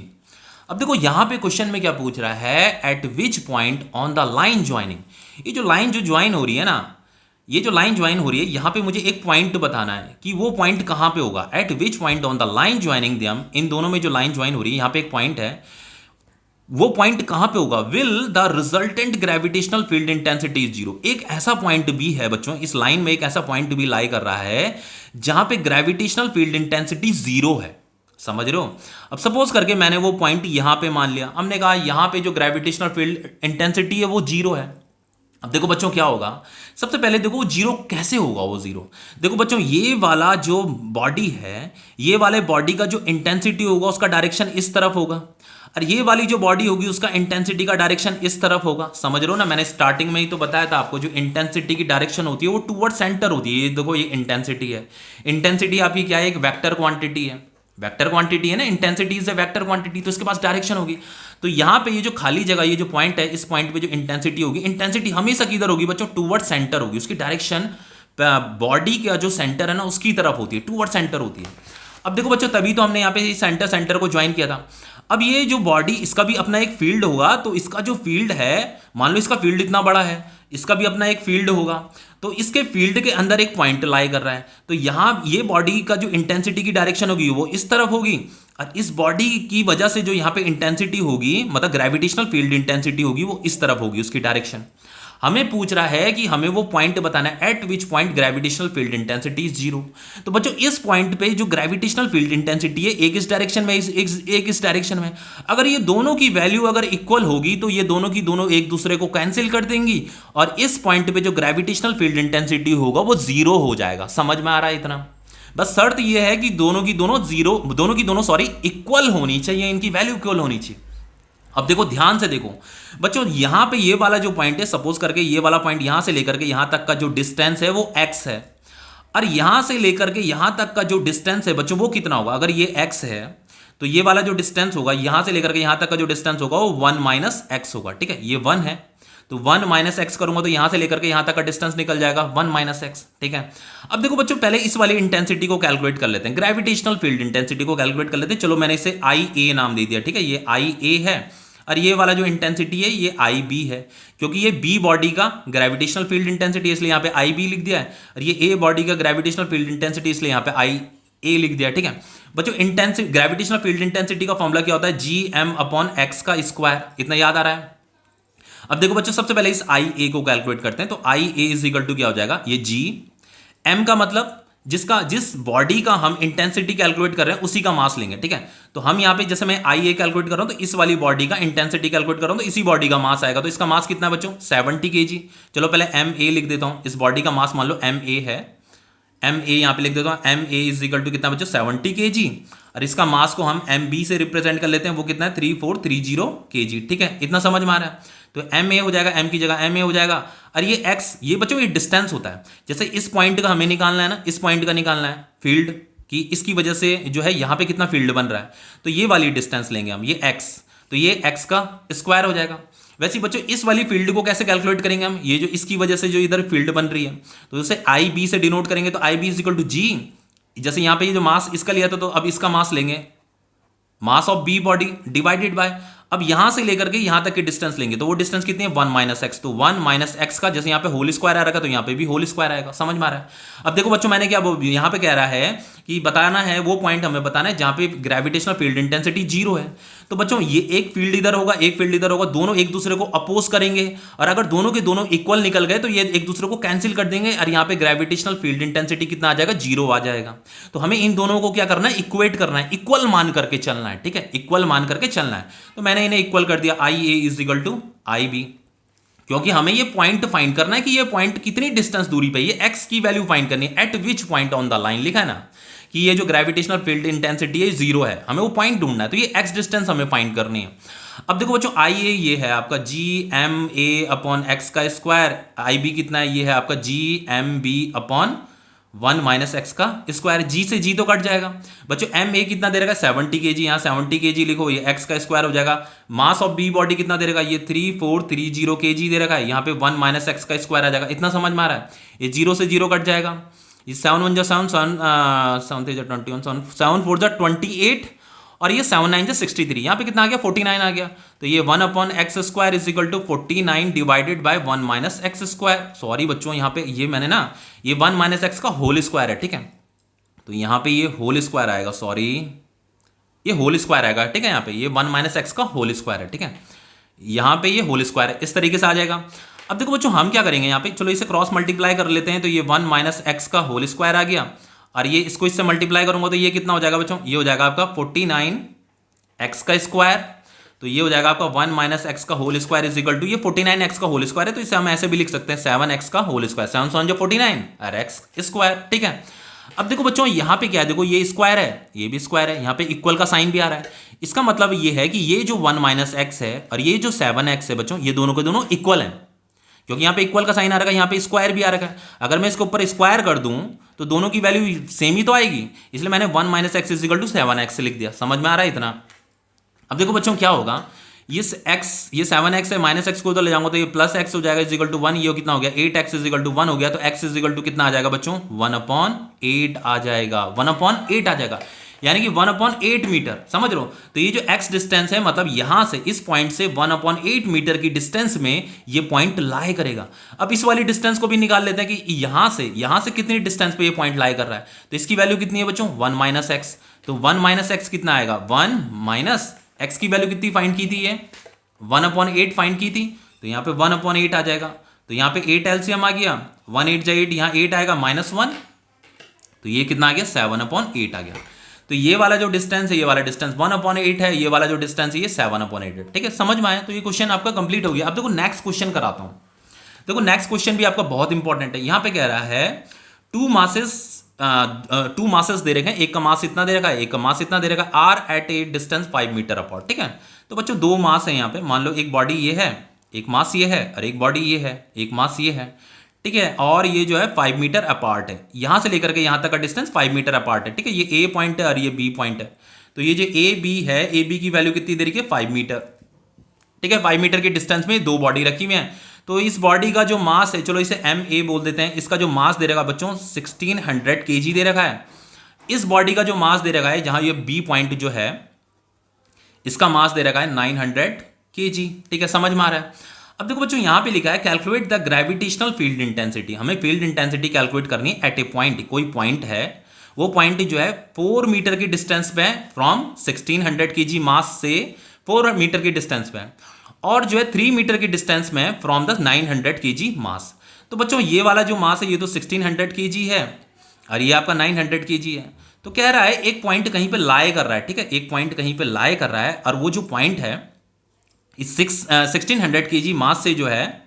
अब देखो यहां पे क्वेश्चन में क्या पूछ रहा है, eight which point on the line joining. ये जो लाइन जो ज्वाइन हो रही है ना, ये जो लाइन ज्वाइन हो रही है, यहां पे मुझे एक पॉइंट बताना है कि वो पॉइंट कहां पे होगा। At which point on the line joining them, इन दोनों में जो लाइन ज्वाइन हो रही है, यहां पे एक पॉइंट है, वो पॉइंट कहां पे होगा। Will the resultant gravitational field intensity is 0। एक ऐसा पॉइंट भी है बच्चों, इस लाइन में एक ऐसा पॉइंट भी लाई कर रहा है जहां पे ग्रेविटेशनल फील्ड इंटेंसिटी 0 है। समझ रहे हो। अब सपोज करके मैंने वो पॉइंट यहां पे मान लिया, हमने कहा यहां पे जो ग्रेविटेशनल फील्ड इंटेंसिटी है वो 0 है। अब देखो बच्चों क्या होगा, सबसे पहले देखो वो 0 कैसे होगा। वो 0 देखो बच्चों, ये वाला जो बॉडी है, ये वाले बॉडी का जो इंटेंसिटी होगा उसका डायरेक्शन इस तरफ होगा, और ये वाली जो बॉडी होगी उसका इंटेंसिटी का डायरेक्शन इस तरफ होगा। समझ रहे हो ना, मैंने स्टार्टिंग में ही तो बताया था आपको, जो इंटेंसिटी की डायरेक्शन होती है वो टूवर्ड सेंटर होती है। ये देखो ये इंटेंसिटी है, इंटेंसिटी आपकी क्या है, एक वेक्टर क्वांटिटी है, वेक्टर क्वांटिटी है ना, intensity is a vector quantity, तो इसके पास डायरेक्शन होगी। तो यहां पे ये जो खाली जगह, ये जो पॉइंट है, इस पॉइंट पे जो इंटेंसिटी होगी, इंटेंसिटी हमेशा किधर होगी बच्चों, टूवर्ड सेंटर होगी। उसकी डायरेक्शन बॉडी का जो सेंटर है ना उसकी तरफ होती है, टूवर्ड सेंटर होती है। अब देखो बच्चों, तभी तो हमने यहाँ पे सेंटर सेंटर को ज्वाइन किया था। अब ये जो बॉडी, इसका भी अपना एक फील्ड होगा, तो इसका जो फील्ड है, मान लो इसका फील्ड इतना बड़ा है, इसका भी अपना एक फील्ड होगा, तो इसके फील्ड के अंदर एक पॉइंट लाई कर रहा है। तो यहां ये बॉडी का जो इंटेंसिटी की डायरेक्शन होगी वो इस तरफ होगी, और इस बॉडी की वजह से जो यहां पे इंटेंसिटी होगी, मतलब ग्रेविटेशनल फील्ड इंटेंसिटी होगी, वो इस तरफ होगी, उसकी डायरेक्शन। हमें पूछ रहा है कि हमें वो पॉइंट बताना है, eight which point gravitational field intensity is 0। तो बच्चों इस पॉइंट पे जो ग्रेविटेशनल फील्ड इंटेंसिटी है, एक इस डायरेक्शन में, एक इस डायरेक्शन में, अगर ये दोनों की वैल्यू अगर इक्वल होगी तो ये दोनों की दोनों एक दूसरे को कैंसिल कर देंगी, और इस पॉइंट पे जो ग्रेविटेशनल फील्ड इंटेंसिटी होगा वो 0 हो जाएगा। समझ में आ रहा है इतना। बस शर्त ये है कि दोनों की दोनों सॉरी इक्वल होनी चाहिए, इनकी वैल्यू इक्वल होनी चाहिए। अब देखो ध्यान से देखो बच्चों, यहां पे ये वाला जो पॉइंट है, सपोज करके ये वाला पॉइंट यहां से लेकर के यहां तक का जो डिस्टेंस है वो x है, और यहां से लेकर के यहां तक का जो डिस्टेंस है बच्चों वो कितना होगा। अगर ये x है तो ये वाला जो डिस्टेंस होगा, यहां से लेकर के यहां तक का जो डिस्टेंस होगा वो 1 माइनस एक्स होगा, ठीक है। ये 1 है, तो 1 माइनस एक्स करूंगा तो यहां से लेकर के यहां तक का डिस्टेंस निकल जाएगा 1 माइनस एक्स, ठीक है। अब देखो बच्चों, पहले इस वाली इंटेंसिटी को कैलकुलेट कर लेते हैं, ग्रेविटेशनल फील्ड इंटेंसिटी को कैलकुलेट कर लेते हैं। चलो मैंने इसे आई ए नाम दे दिया, ठीक है। ये आई ए है, और ये वाला जो इंटेंसिटी है ये आई बी है, क्योंकि ये बी बॉडी का ग्रेविटेशनल फील्ड इंटेंसिटी, इसलिए यहाँ पे आई बी लिख दिया है, और ये ए बॉडी का ग्रेविटेशनल फील्ड इंटेंसिटी, इसलिए यहाँ पे आई ए लिख दिया, ठीक है। बच्चों ग्रेविटेशनल फील्ड इंटेंसिटी का फॉर्मूला क्या होता है, जी एम अपॉन एक्स का स्क्वायर, इतना याद आ रहा है। अब देखो बच्चों, सबसे पहले इस आई ए को कैलकुलेट करते हैं। तो आई ए इज इक्वल टू क्या हो जाएगा, ये जी एम का मतलब जिस बॉडी का हम इंटेंसिटी कैलकुलेट कर रहे हैं उसी का मास लेंगे, ठीक है। तो हम यहाँ पे जैसे मैं आई ए कैलकुलेट कर रहा हूं तो इस वाली बॉडी का इंटेंसिटी कैलकुलेट कर रहा हूं तो इसी बॉडी का मास आएगा। तो इसका मास कितना है बच्चों, 70 kg। चलो पहले एम ए लिख देता हूं, इस बॉडी का मास मान लो एम ए है, एम ए यहाँ पे लिख देता हूं, M A is equal to कितना बच्चों, 70 kg, और इसका मास को हम एम बी से रिप्रेजेंट कर लेते हैं, वो कितना है 3430 kg, ठीक है। इतना समझ में आ रहा है। तो एम ए हो जाएगा, एम की जगह एम ए हो जाएगा, और ये एक्स, ये बच्चों ये डिस्टेंस होता है। जैसे इस पॉइंट का हमें निकालना है ना, इस पॉइंट का निकालना है फील्ड की, इसकी वजह से जो है यहाँ पे कितना फील्ड बन रहा है, तो ये वाली डिस्टेंस लेंगे हम, ये एक्स, तो ये एक्स का स्क्वायर हो जाएगा। वैसे बच्चों इस वाली फील्ड को कैसे कैलकुलेट करेंगे हम, ये जो इसकी वजह से जो इधर फील्ड बन रही है, तो जैसे आई बी से डिनोट करेंगे, तो आई बी इज इक्वल टू जी, जैसे यहाँ पे ये जो मास इसका लिया था, तो अब इसका मास लेंगे, mass of B body divided by, अब यहां से लेकर के यहां तक की डिस्टेंस लेंगे, तो वो डिस्टेंस कितनी है, 1 माइनस एक्स। तो 1 माइनस एक्स का जैसे यहाँ पे होल स्क्वायर आ रहा है, तो यहाँ पे भी होल स्क्वायर आएगा। समझ में आ रहा है। अब देखो बच्चों, मैंने क्या यहां पे कह रहा है कि बताना है, वो पॉइंट हमें बताना है जहां पे ग्रेविटेशनल फील्ड इंटेंसिटी जीरो है। तो बच्चों ये एक फील्ड इधर होगा, एक फील्ड इधर होगा, दोनों एक दूसरे को अपोज करेंगे, और अगर दोनों के दोनों इक्वल निकल गए तो ये एक दूसरे को कैंसिल कर देंगे, और यहाँ पे ग्रेविटेशनल फील्ड इंटेंसिटी कितना आ जाएगा, जीरो आ जाएगा। तो हमें इन दोनों को क्या करना है, इक्वेट करना है, इक्वल मान करके चलना है, ठीक है, इक्वल मान करके चलना है। तो मैंने इन्हें इक्वल कर दिया, I A is equal to I B, क्योंकि हमें ये पॉइंट फाइंड करना है कि ये पॉइंट कितनी डिस्टेंस दूरी पे, ये एक्स की वैल्यू फाइंड करनी है, eight which point on the line लिखा है ना, कि ये जो ग्रेविटेशनल फील्ड इंटेंसिटी है जीरो है, हमें वो पॉइंट ढूंढना है, तो ये एक्स डिस्टेंस हमें फाइंड करनी है। अब देखो बच्चों, आई ए ये है आपका G M A upon X का स्क्वायर, आई बी कितना है, ये है आपका G M B upon 1 minus X का स्क्वायर, जी से जी तो कट जाएगा। बच्चों एम ए कितना दे रहेगा, 70 kg, यहाँ 70 kg लिखो, ये एक्स का स्क्वायर हो जाएगा। मास ऑफ बी बॉडी कितना दे रहेगा, ये 3430 kg दे रखा है, यहाँ पे 1 माइनस एक्स का स्क्वायर आ जाएगा। इतना समझ में आ रहा है, ये जीरो से जीरो कट जाएगा, ये 7 1 7 7 3 21 7 4 28, और ये 7 9 63, यहाँ पे कितना आ गया, 49 आ गया। तो ये 1 upon X square is equal to 49 divided by 1 minus X square. Sorry बच्चों, यहाँ पे ये मैंने ना, ये 1 माइनस एक्स का होल स्क्वायर है, ठीक है, तो यहाँ पे ये होल स्क्वायर आएगा, सॉरी ये होल स्क्वायर आएगा, ठीक है, यहाँ पे ये 1 माइनस एक्स का होल स्क्वायर है, ठीक है, यहाँ पे ये होल स्क्वायर है, इस तरीके से आ जाएगा। अब देखो बच्चों हम क्या करेंगे यहाँ पे, चलो इसे क्रॉस मल्टीप्लाई कर लेते हैं, तो ये 1 माइनस एक्स का होल स्क्वायर आ गया, और ये इसको इससे मल्टीप्लाई करूंगा तो ये कितना हो जाएगा बच्चों, ये हो जाएगा आपका 49 एक्स का स्क्वायर, तो ये हो जाएगा आपका 1 माइनस एक्स का whole square is equal to, ये 49 एक्स का होल स्क्वायर है, तो इसे हम ऐसे भी लिख सकते हैं 7 एक्स का होल स्क्वायर, 7 7 जो 49 और एक्स स्क्वायर, ठीक है। अब देखो बच्चों यहाँ पे क्या है, देखो ये स्क्वायर है, ये भी स्क्वायर है, यहाँ पे इक्वल का साइन भी आ रहा है, इसका मतलब ये है कि ये जो 1 माइनस एक्स है और ये जो 7 एक्स है बच्चों, ये दोनों के दोनों इक्वल हैं, क्योंकि यहाँ पे इक्वल का साइन आ रहा है, यहाँ पे स्क्वायर भी आ रहा है। अगर मैं इसके ऊपर स्क्वायर कर दूं तो दोनों की वैल्यू सेम ही तो आएगी, इसलिए मैंने 1 minus X is equal to 7 X लिख दिया। समझ में आ रहा है इतना। अब देखो बच्चों क्या होगा, ये एक्स, ये 7 एक्स है, माइनस एक्स को उधर ले जाऊंगा तो ये प्लस एक्स हो जाएगा इज इक्वल टू 1, ये कितना हो गया 8 एक्स इज इक्वल टू 1 हो गया, तो एक्स इज इक्वल टू कितना आ जाएगा बच्चों, 1/8 आ जाएगा, 1/8 आ जाएगा, यानी कि 1/8 मीटर। समझ लो, तो ये जो एक्स डिस्टेंस है, मतलब यहां से इस पॉइंट से 1/8 मीटर की डिस्टेंस में ये पॉइंट लाई करेगा। अब इस वाली डिस्टेंस को भी निकाल लेते हैं कि यहां से कितनी डिस्टेंस पे ये पॉइंट लाई कर रहा है, तो इसकी वैल्यू कितनी है बच्चों, 1 माइनस एक्स, तो 1 माइनस एक्स कितना आएगा, 1 माइनस एक्स की वैल्यू कितनी फाइंड की थी, ये 1/8 फाइंड की थी, तो यहाँ पे 1/8 आ जाएगा, तो यहाँ पे 8 एलसीएम आ गया, 1 8 8, यहाँ 8 आएगा -1, तो ये कितना आ गया 7/8 आ गया। तो ये वाला जो डिस्टेंस है, ये वाला डिस्टेंस 1/8 है, ये वाला जो डिस्टेंस है ये 7/8 है, ठीक है, समझ में आया। तो ये क्वेश्चन आपका कंप्लीट हो गया। अब देखो नेक्स्ट क्वेश्चन कराता हूँ। देखो नेक्स्ट क्वेश्चन भी आपका बहुत इंपॉर्टेंट है। यहाँ पे कह रहा है टू मासेस दे रखे हैं, एक का मास इतना दे रखा है, एक का मास इतना दे रखा है, are at a distance 5 metre apart, ठीक है। तो बच्चों दो मास है यहाँ पे, मान लो एक बॉडी ये है, एक मास ये है, और एक बॉडी ये है, एक मास ये है, ठीक है, और ये जो है 5 मीटर अपार्ट है, यहां से लेकर के यहां तक का डिस्टेंस 5 मीटर अपार्ट है, ठीक है। ये ए पॉइंट है और ये बी पॉइंट है, तो ये जो ए बी है, ए बी की वैल्यू कितनी दे रही है 5 मीटर, ठीक है। 5 मीटर की डिस्टेंस में दो बॉडी रखी हुई है, तो इस बॉडी का जो मास है, चलो इसे एम ए बोल देते हैं, इसका जो मास दे रखा है बच्चों 1600 kg दे रखा है। इस बॉडी का जो मास दे रखा है, जहां ये बी पॉइंट जो है इसका मास दे रखा है 900 kg, ठीक है, समझ में आ रहा है। अब देखो बच्चों यहां पे लिखा है calculate the gravitational field intensity, हमें फील्ड इंटेंसिटी कैलकुलेट करनी है एट ए पॉइंट, कोई पॉइंट है, वो पॉइंट जो है 4 मीटर की डिस्टेंस पे फ्रॉम 1600 kg मास से 4 मीटर की डिस्टेंस पे, और जो है 3 मीटर की डिस्टेंस में फ्रॉम द 900 kg मास। तो बच्चों ये वाला जो मास है ये तो 1600 kg है और ये आपका 900 kg है, तो कह रहा है एक पॉइंट कहीं पे लाई कर रहा है, ठीक है, एक पॉइंट कहीं पे लाई कर रहा है, और वो जो पॉइंट है इस 1600 kg मास से जो है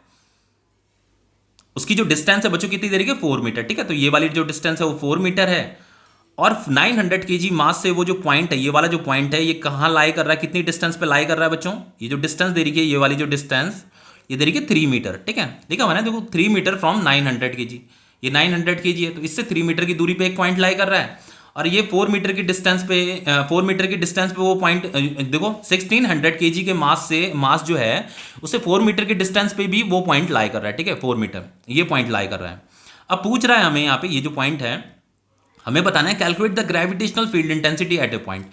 उसकी जो डिस्टेंस है बच्चों कितनी देरी के 4 मीटर, ठीक है। तो ये वाली जो डिस्टेंस है वो 4 मीटर है, और 900 kg मास से वो जो पॉइंट है, ये वाला जो पॉइंट है ये कहाँ लाई कर रहा है, कितनी डिस्टेंस पे लाई कर रहा है बच्चों, ये जो डिस्टेंस दे रही है, ये वाली जो डिस्टेंस ये दे रही है 3 मीटर, ठीक है, देखा मैंने, देखो 3 मीटर फ्रॉम 900 kg, ये 900 kg है, तो इससे 3 मीटर की दूरी पे एक पॉइंट लाई कर रहा है, और ये 4 मीटर की डिस्टेंस पे, 4 मीटर की डिस्टेंस पे वो पॉइंट, देखो 1600 kg के मास से, मास जो है उससे 4 मीटर की डिस्टेंस पे भी वो पॉइंट लाई कर रहा है, ठीक है, 4 मीटर ये पॉइंट लाई कर रहा है। अब पूछ रहा है हमें यहाँ पे ये जो पॉइंट है हमें बताना है calculate the gravitational field intensity at A point,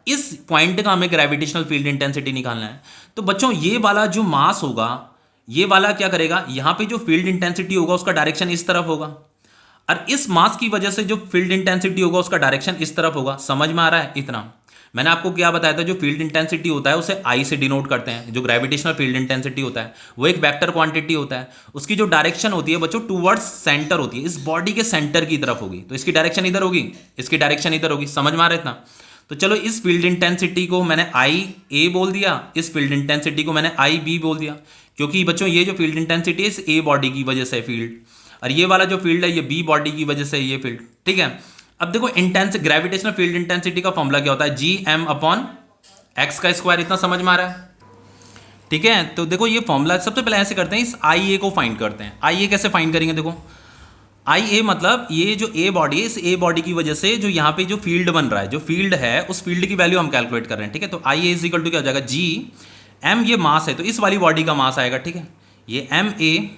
इस पॉइंट का हमें ग्रेविटेशनल फील्ड इंटेंसिटी निकालना है। तो बच्चों ये वाला जो मास होगा, ये वाला क्या करेगा, यहाँ पे जो फील्ड इंटेंसिटी होगा उसका डायरेक्शन इस तरफ होगा, और इस मास की वजह से जो फील्ड इंटेंसिटी होगा उसका डायरेक्शन इस तरफ होगा। समझ में आ रहा है इतना? मैंने आपको क्या बताया था, जो फील्ड इंटेंसिटी होता है उसे आई से डिनोट करते हैं। जो ग्रेविटेशनल फील्ड इंटेंसिटी होता है वो एक वेक्टर क्वांटिटी होता है। उसकी जो डायरेक्शन होती है बच्चों टूवर्ड्स सेंटर होती है, इस बॉडी के सेंटर की तरफ होगी। तो इसकी डायरेक्शन इधर होगी, इसकी डायरेक्शन इधर होगी। समझ में आ रहा है इतना? तो चलो इस फील्ड इंटेंसिटी को मैंने आई ए बोल दिया, इस फील्ड इंटेंसिटी को मैंने आई बी बोल दिया, क्योंकि बच्चों ये जो फील्ड इंटेंसिटी है इस ए बॉडी की वजह से फील्ड, और ये वाला जो फील्ड है ये बी बॉडी की वजह से ये फील्ड। ठीक है, अब देखो इंटेंस ग्रेविटेशनल फील्ड इंटेंसिटी का फॉर्मूला क्या होता है, जी एम अपॉन एक्स का स्क्वायर। इतना समझ में आ रहा है? ठीक है, तो देखो ये फॉर्मूला सबसे पहले ऐसे करते हैं, इस आई ए को फाइंड करते हैं। आई ए कैसे फाइंड करेंगे? देखो आई ए मतलब ये जो ए बॉडी है, इस ए बॉडी की वजह से जो यहाँ पे जो फील्ड बन रहा है, जो फील्ड है उस फील्ड की वैल्यू हम कैलकुलेट कर रहे हैं। ठीक है, तो आई ए इज इक्वल टू क्या हो जाएगा, जी एम, ये मास है तो इस वाली बॉडी का मास आएगा। ठीक है, ये एम ए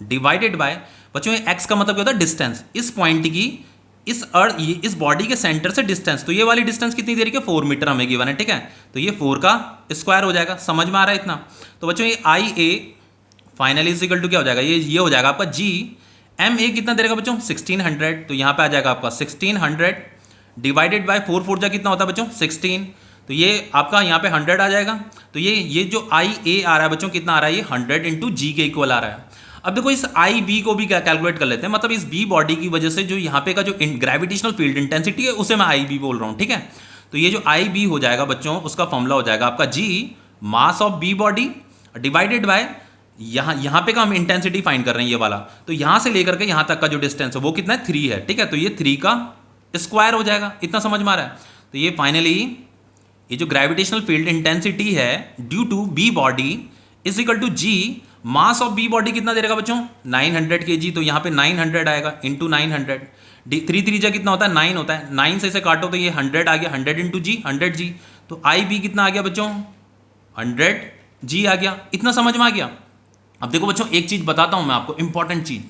डिवाइडेड बाय, बच्चों ये एक्स का मतलब क्या होता है, डिस्टेंस, इस पॉइंट की इस अर्थ इस बॉडी के सेंटर से डिस्टेंस। तो ये वाली डिस्टेंस कितनी देर की, 4 मीटर हमें गिवन है। ठीक है, तो ये 4 का स्क्वायर हो जाएगा। समझ में आ रहा है इतना? तो बच्चों ये आई ए फाइनली इज इक्वल टू क्या हो जाएगा, ये हो जाएगा आपका जी एम ए कितना देगा बच्चों, 1600। तो यहाँ पे आ जाएगा आपका 1600 डिवाइडेड बाय 4, 4 जा कितना होता है बच्चों, 16। तो ये आपका यहाँ पे 100 आ जाएगा। तो ये जो आई ए आ रहा है बच्चों कितना आ रहा है, ये 100 इंटू जी के इक्वल आ रहा है। अब देखो इस आई बी को भी क्या कैलकुलेट कर लेते हैं, मतलब इस बी बॉडी की वजह से जो यहाँ पे का जो ग्रेविटेशनल फील्ड इंटेंसिटी है उसे मैं आई बी बोल रहा हूँ। ठीक है, तो ये जो आई बी हो जाएगा बच्चों उसका फॉर्मूला हो जाएगा आपका G mass of B body divided by यहाँ पे का हम इंटेंसिटी फाइंड कर रहे हैं ये वाला, तो यहाँ से लेकर के यहाँ तक का जो डिस्टेंस है वो कितना है, 3 है। ठीक है, तो ये 3 का स्क्वायर हो जाएगा। इतना समझ में आ रहा है? तो ये फाइनली ये जो ग्रेविटेशनल फील्ड इंटेंसिटी है due to B body is equal to G mass of B body कितना दे देगा बच्चों, 900 kg। तो यहाँ पे 900 आएगा इंटू 900, 3 जा कितना होता है, 9 होता है। 9 से इसे काटो तो ये 100 आ गया, 100 इंटू जी 100 जी। तो आई बी कितना आ गया बच्चों, 100 जी आ गया। इतना समझ में आ गया? अब देखो बच्चों एक चीज बताता हूं मैं आपको, इंपॉर्टेंट चीज।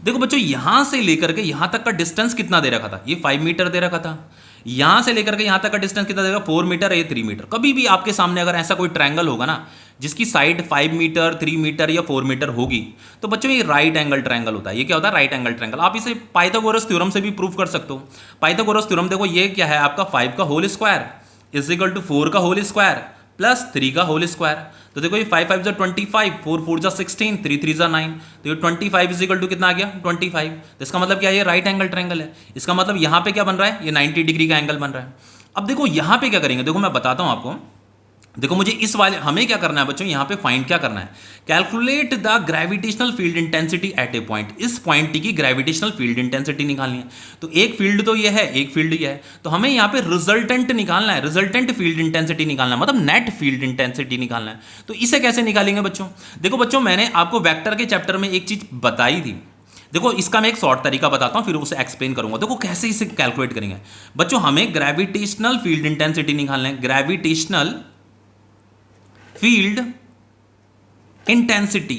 देखो बच्चों यहां से लेकर के यहां तक का डिस्टेंस कितना दे रखा था, ये 5 मीटर दे रखा था। यहां से लेकर के यहां तक का डिस्टेंस कितना देगा, 4 मीटर, ये 3 मीटर। कभी भी आपके सामने अगर ऐसा कोई ट्रायंगल होगा ना जिसकी साइड 5 मीटर, 3 मीटर या 4 मीटर होगी, तो बच्चों ये राइट एंगल ट्रायंगल होता है। ये क्या होता है, राइट एंगल ट्रायंगल। आप इसे पाइथागोरस थ्योरम से भी प्रूव कर सकते हो। पाइथागोरस थ्योरम देखो ये क्या है आपका, 5 का whole square is equal to 4 का होल स्क्वायर प्लस 3 का होल स्क्वायर। तो देखो ये 5 5 जा 25, 4 4 जा 16, 3 3 जा 9। तो ये 25 इज इक्वल टू कितना आ गया, 25। तो इसका मतलब क्या है, ये राइट एंगल ट्रायंगल है। इसका मतलब यहाँ पे क्या बन रहा है, ये 90 डिग्री का एंगल बन रहा है। अब देखो यहाँ पे क्या करेंगे, देखो मैं बताता हूँ आपको। देखो मुझे इस वाले हमें क्या करना है बच्चों, यहाँ पे फाइंड क्या करना है, calculate the gravitational field intensity at A point. इस पॉइंट की ग्रेविटेशनल फील्ड इंटेंसिटी निकालनी है। तो एक फील्ड तो ये है, एक फील्ड ये है, तो हमें यहाँ पे रिजल्टेंट निकालना है, रिजल्टेंट फील्ड इंटेंसिटी निकालना है, मतलब नेट फील्ड इंटेंसिटी निकालना है। तो इसे कैसे निकालेंगे बच्चों? देखो बच्चों मैंने आपको वेक्टर के चैप्टर में एक चीज बताई थी। देखो इसका मैं एक शॉर्ट तरीका बताता हूं फिर उसे एक्सप्लेन करूंगा। देखो कैसे इसे कैलकुलेट करेंगे बच्चों, हमें ग्रेविटेशनल फील्ड इंटेंसिटी निकालना है। ग्रेविटेशनल फील्ड इंटेंसिटी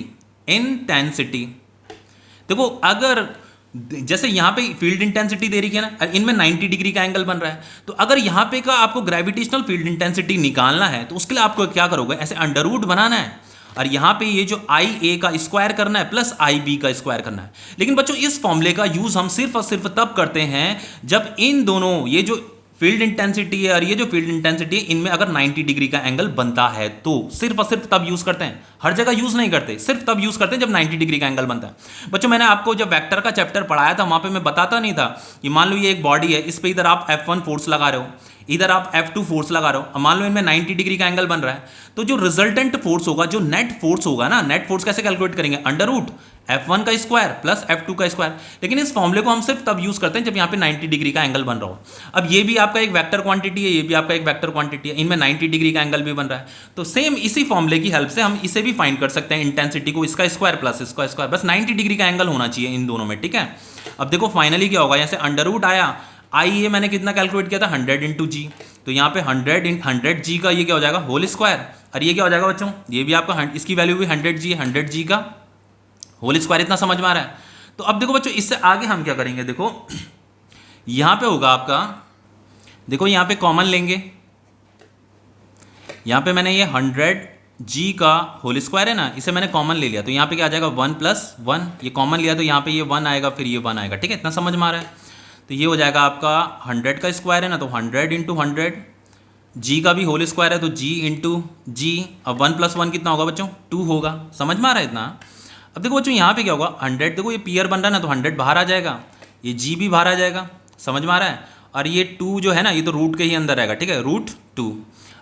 देखो अगर जैसे यहां पे फील्ड इंटेंसिटी दे रही है ना, इनमें 90 डिग्री का एंगल बन रहा है, तो अगर यहां पे का आपको ग्रेविटेशनल फील्ड इंटेंसिटी निकालना है तो उसके लिए आपको क्या करोगे, ऐसे अंडर रूट बनाना है और यहां पे ये जो आई ए का स्क्वायर करना है प्लस आई बी का स्क्वायर करना है। लेकिन बच्चों इस फॉर्मूले का यूज हम सिर्फ और सिर्फ तब करते हैं जब इन दोनों, ये जो फील्ड इंटेंसिटी है और ये जो फील्ड इंटेंसिटी है, इनमें अगर 90 डिग्री का एंगल बनता है तो सिर्फ और सिर्फ तब यूज करते हैं। हर जगह यूज नहीं करते, सिर्फ तब यूज करते हैं जब 90 डिग्री का एंगल बनता है। बच्चों मैंने आपको जब वेक्टर का चैप्टर पढ़ाया था वहां पे मैं बताता नहीं था कि मान लो ये एक बॉडी है, इस पे इधर आप F1 फोर्स लगा रहे हो, इधर आप F2 फोर्स लगा रहे हो, मान लो इनमें 90 डिग्री का एंगल बन रहा है, तो जो रिजल्टेंट फोर्स होगा, जो नेट फोर्स होगा ना, नेट फोर्स कैसे कैलकुलेट करेंगे, अंडर रूट F1 का स्क्वायर प्लस F2 का स्क्वायर। लेकिन इस फॉर्मूले को हम सिर्फ तब यूज करते हैं जब यहाँ पे 90 डिग्री का एंगल बन रहा हो। अब ये भी आपका एक वेक्टर क्वांटिटी है, ये भी आपका एक वेक्टर क्वांटिटी है, इनमें 90 डिग्री का एंगल भी बन रहा है। तो सेम इसी फॉर्मूले की हेल्प से हम इसे भी फाइंड कर सकते हैं, इंटेंसिटी को, इसका स्क्वायर प्लस इसका स्क्वायर, बस 90 डिग्री का एंगल होना चाहिए इन दोनों में। ठीक है, अब देखो फाइनली क्या होगा, यहाँ से अंडर रूट आया, आई ए मैंने कितना कैलकुलेट किया था, 100 इंटू जी, तो यहाँ पे 100 जी का ये क्या हो जाएगा, होल स्क्वायर, और ये क्या हो जाएगा बच्चों, ये भी आपका इसकी वैल्यू भी 100 जी का होल स्क्वायर। इतना समझ में आ रहा है? तो अब देखो बच्चों इससे आगे हम क्या करेंगे, देखो यहां पे होगा आपका, देखो यहां पे कॉमन लेंगे, यहां पे मैंने ये 100 जी का होल स्क्वायर है ना, इसे मैंने कॉमन ले लिया तो यहाँ पे क्या आ जाएगा 1 + 1, ये कॉमन लिया तो यहाँ पे ये 1 आएगा, फिर ये 1 आएगा, ठीक है, इतना समझ में आ रहा है। तो ये हो जाएगा आपका 100 का स्क्वायर है ना, तो 100 × 100, जी का भी होल स्क्वायर है तो जी इंटू जी, अब 1 + 1 कितना होगा बच्चों 2 होगा, समझ में आ रहा है इतना। अब देखो बच्चों यहाँ पे क्या होगा 100, देखो ये पीयर बन रहा है ना, तो 100 बाहर आ जाएगा, ये जी भी बाहर आ जाएगा, समझ में आ रहा है। और ये 2 जो है ना, ये तो रूट के ही अंदर रहेगा, ठीक है, √2।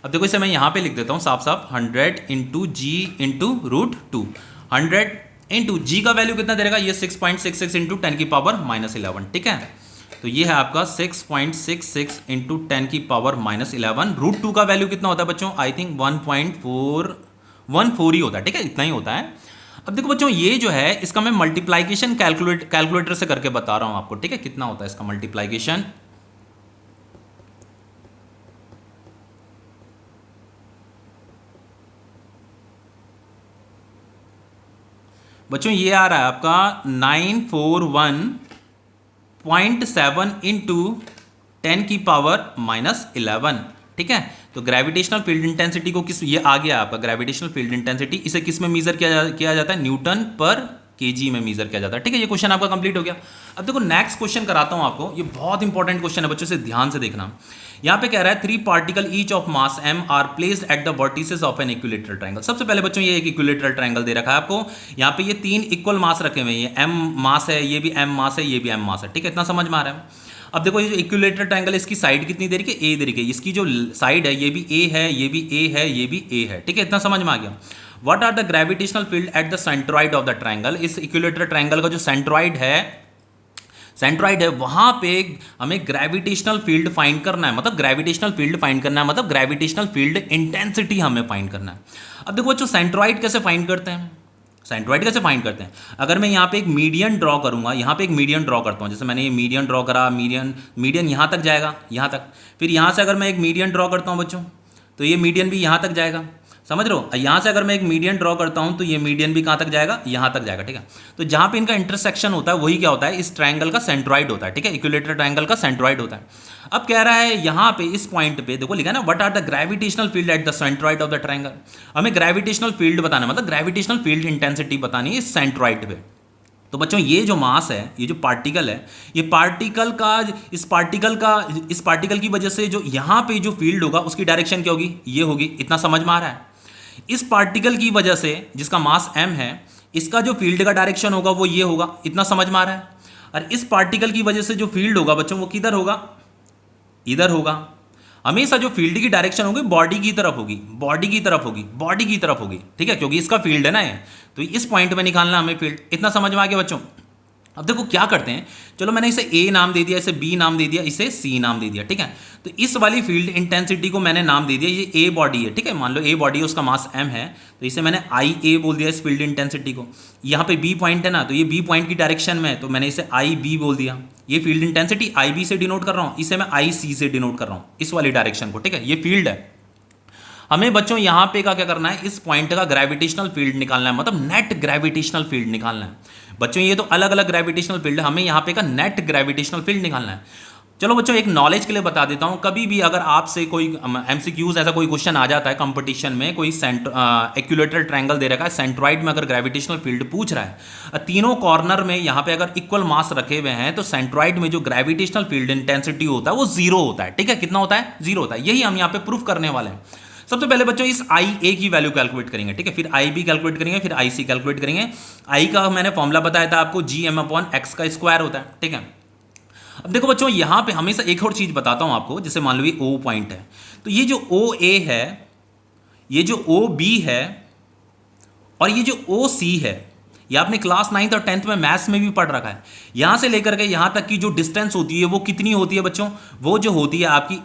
अब देखो इसे मैं यहाँ पे लिख देता हूँ साफ साफ, 100 × जी × √2, 100 इंटू जी का वैल्यू कितना दे देगा, ये 6.66 × 10⁻11, ठीक है। तो ये है आपका 6.66 × 10⁻11, √2 का वैल्यू कितना होता है बच्चों, आई थिंक 1.414 ही होता है, ठीक है, इतना ही होता है। अब देखो बच्चों ये जो है इसका मैं मल्टीप्लाइकेशन कैलकुलेटर से करके बता रहा हूं आपको, ठीक है, कितना होता है इसका मल्टीप्लाइकेशन। बच्चों ये आ रहा है आपका 941.7 × 10⁻11, ठीक है। तो ग्रेविटेशनल फील्ड इंटेंसिटी को किस, ये आ गया आपका ग्रेविटेशनल फील्ड इंटेंसिटी, इसे किस में मेजर किया जाता है, न्यूटन पर केजी में मेजर किया जाता है, ठीक है। ये क्वेश्चन आपका कंप्लीट हो गया। अब देखो नेक्स्ट क्वेश्चन कराता हूं आपको, ये बहुत इंपॉर्टेंट क्वेश्चन है बच्चों, से ध्यान से देखना। यहाँ पे कह रहा है 3 particle each of mass m are placed at the vertices of an equilateral triangle. सबसे पहले बच्चों ये एक इक्विलेटरल ट्रायंगल दे रखा है आपको, यहाँ पे ये 3 इक्वल मास रखे हुए हैं, m मास है, ये भी m मास है, ये भी m मास है, ठीक है, इतना समझ में आ रहा है। अब देखो ये जो इक्विलेटरल ट्रायंगल है इसकी साइड कितनी दे रही है, a दे रही है, इसकी जो साइड है ये भी a है, ये भी a है, ये भी a है, ठीक है, इतना समझ में आ गया। What are the gravitational field at the centroid of the triangle, इस इक्विलेटरल ट्रायंगल का जो सेंट्रॉइड है वहां पे हमें ग्रेविटेशनल फील्ड फाइंड करना है, मतलब ग्रेविटेशनल फील्ड फाइंड करना है, मतलब ग्रेविटेशनल फील्ड इंटेंसिटी हमें फाइंड करना है। अब देखो बच्चों सेंट्रॉइड कैसे फाइंड करते हैं, सेंट्रॉइड कैसे फाइंड करते हैं, अगर मैं यहाँ पे एक मीडियन ड्रॉ करूंगा, यहाँ पे एक मीडियन ड्रॉ करता हूँ, जैसे मैंने ये मीडियन ड्रॉ करा, मीडियन यहाँ तक जाएगा, यहाँ तक, फिर यहाँ से अगर मैं एक मीडियन ड्रॉ करता हूँ बच्चों तो ये मीडियन भी यहाँ तक जाएगा, समझ रहे हो। यहाँ से अगर मैं एक मीडियन ड्रॉ करता हूँ तो ये मीडियन भी कहाँ तक जाएगा, यहाँ तक जाएगा, ठीक है। तो जहाँ पे इनका इंटरसेक्शन होता है वही क्या होता है, इस ट्रायंगल का सेंट्रॉइड होता है, ठीक है, इक्विलेटरल ट्रायंगल का सेंट्रॉइड होता है। अब कह रहा है यहाँ पे इस पॉइंट पे देखो लिखा है ना, what are the gravitational field at the centroid of the triangle, हमें ग्रेविटेशनल फील्ड बताना है, मतलब ग्रेविटेशनल फील्ड इंटेंसिटी बतानी है इस सेंट्रॉइड पे। तो बच्चों ये जो मास है, ये जो पार्टिकल है, ये पार्टिकल की वजह से जो यहाँ पे जो फील्ड होगा उसकी डायरेक्शन क्या होगी, ये होगी, इतना समझ में आ रहा है। इस पार्टिकल की वजह से जिसका मास m है, इसका जो फील्ड का डायरेक्शन होगा वो ये होगा, इतना समझ में आ रहा है। और इस पार्टिकल की वजह से जो फील्ड होगा बच्चों वो किधर होगा, इधर होगा। हमेशा जो फील्ड की डायरेक्शन होगी बॉडी की तरफ होगी, बॉडी की तरफ होगी, बॉडी की तरफ होगी, ठीक है, क्योंकि इसका फील्ड है ना ये, तो इस पॉइंट में निकालना हमें फील्ड, इतना समझ में आ गया बच्चों। अब देखो क्या करते हैं, चलो मैंने इसे ए नाम दे दिया, इसे बी नाम दे दिया, इसे सी नाम दे दिया, ठीक है। तो इस वाली फील्ड इंटेंसिटी को मैंने नाम दे दिया, ये ए बॉडी है, ठीक है, मान लो ए बॉडी है, उसका मास m है, तो इसे मैंने आई ए बोल दिया इस फील्ड इंटेंसिटी को। यहाँ पे बी पॉइंट है ना, तो ये बी पॉइंट की डायरेक्शन में है, तो मैंने इसे आई बी बोल दिया। ये फील्ड इंटेंसिटी आई बी से डिनोट कर रहा हूँ, इसे मैं आई सी से डिनोट कर रहा हूँ, इस वाली डायरेक्शन को, ठीक है, ये फील्ड है। हमें बच्चों यहाँ पे क्या करना है, इस पॉइंट का ग्रेविटेशनल फील्ड निकालना है, मतलब नेट ग्रेविटेशनल फील्ड निकालना है। बच्चों ये तो अलग अलग ग्रेविटेशनल फील्ड है, हमें यहाँ पे का नेट ग्रेविटेशनल फील्ड निकालना है। चलो बच्चों एक नॉलेज के लिए बता देता हूँ, कभी भी अगर आपसे कोई एमसीक्यूज ऐसा कोई क्वेश्चन आ जाता है कंपटीशन में, कोई इक्विलेटरल ट्रायंगल दे रखा है, सेंट्रॉइड में अगर ग्रेविटेशनल फील्ड पूछ रहा है, तीनों कॉर्नर में यहाँ पे अगर इक्वल मास रखे हुए हैं, तो सेंट्रॉइड में जो ग्रेविटेशनल फील्ड इंटेंसिटी होता है वो जीरो होता है, ठीक है, कितना होता है, जीरो होता है। यही हम यहाँ पे प्रूफ करने वाले हैं। सबसे पहले बच्चों इस आई ए की वैल्यू कैलकुलेट करेंगे, ठीक है, फिर आई बी कैलकुलेट करेंगे, फिर आई सी कैलकुलेट करेंगे। आई का मैंने फॉर्मूला बताया था आपको, GM/x का स्क्वायर होता है, ठीक है। अब देखो बच्चों यहाँ पे हमेशा एक और चीज बताता हूं आपको, जैसे मान लो ये O पॉइंट है, तो ये जो OA है, ये जो OB है, और ये जो OC है, ये आपने क्लास 9th और 10th में मैथ्स में भी पढ़ रखा है। यहां से लेकर के यहां तक की जो डिस्टेंस होती है वो कितनी होती है बच्चों, वो जो होती है आपकी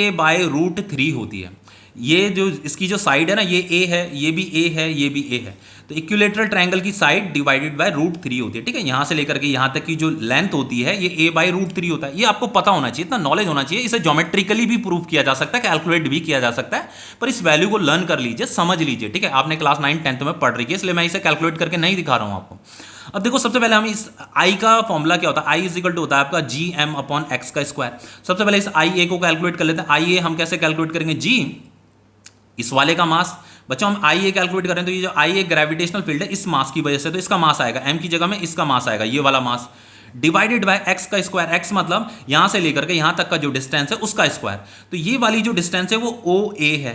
A/√3 होती है। ये जो इसकी जो साइड है ना, ये A है, ये भी A है, ये भी A है, तो इक्विलेटरल ट्रायंगल की साइड डिवाइडेड बाय √3 होती है, ठीक है। यहां से लेकर के यहां तक की जो लेंथ होती है ये A/√3 होता है। ये आपको पता होना चाहिए, इतना नॉलेज होना चाहिए। इसे ज्योमेट्रिकली भी प्रूव किया जा सकता है, कैलकुलेट भी किया जा सकता है, पर इस वैल्यू को लर्न कर लीजिए, समझ लीजिए, ठीक है। आपने क्लास 9 10th में पढ़ रही है, इसलिए मैं इसे कैलकुलेट करके नहीं दिखा रहा हूं आपको। अब देखो सबसे पहले हम इस आई का फॉर्मूला क्या होता है, आई इज इक्वल टू होता है आपका GM/x का स्क्वायर। सबसे पहले इस आई ए को कैलकुलेट कर लेते हैं। आई ए हम कैसे कैलकुलेट करेंगे, जी इस वाले का मास बच्चों हम आई ए कैलकुलेट करें तो ये जो आई ए ग्रेविटेशनल फील्ड है इस मास की वजह से, तो इसका मास आएगा एम की जगह में इसका मास आएगा, ये वाला मास डिवाइडेड बाय एक्स का स्क्वायर, एक्स मतलब यहां से लेकर के यहां तक का जो डिस्टेंस है उसका स्क्वायर। तो ये वाली जो डिस्टेंस है वो ओ ए है।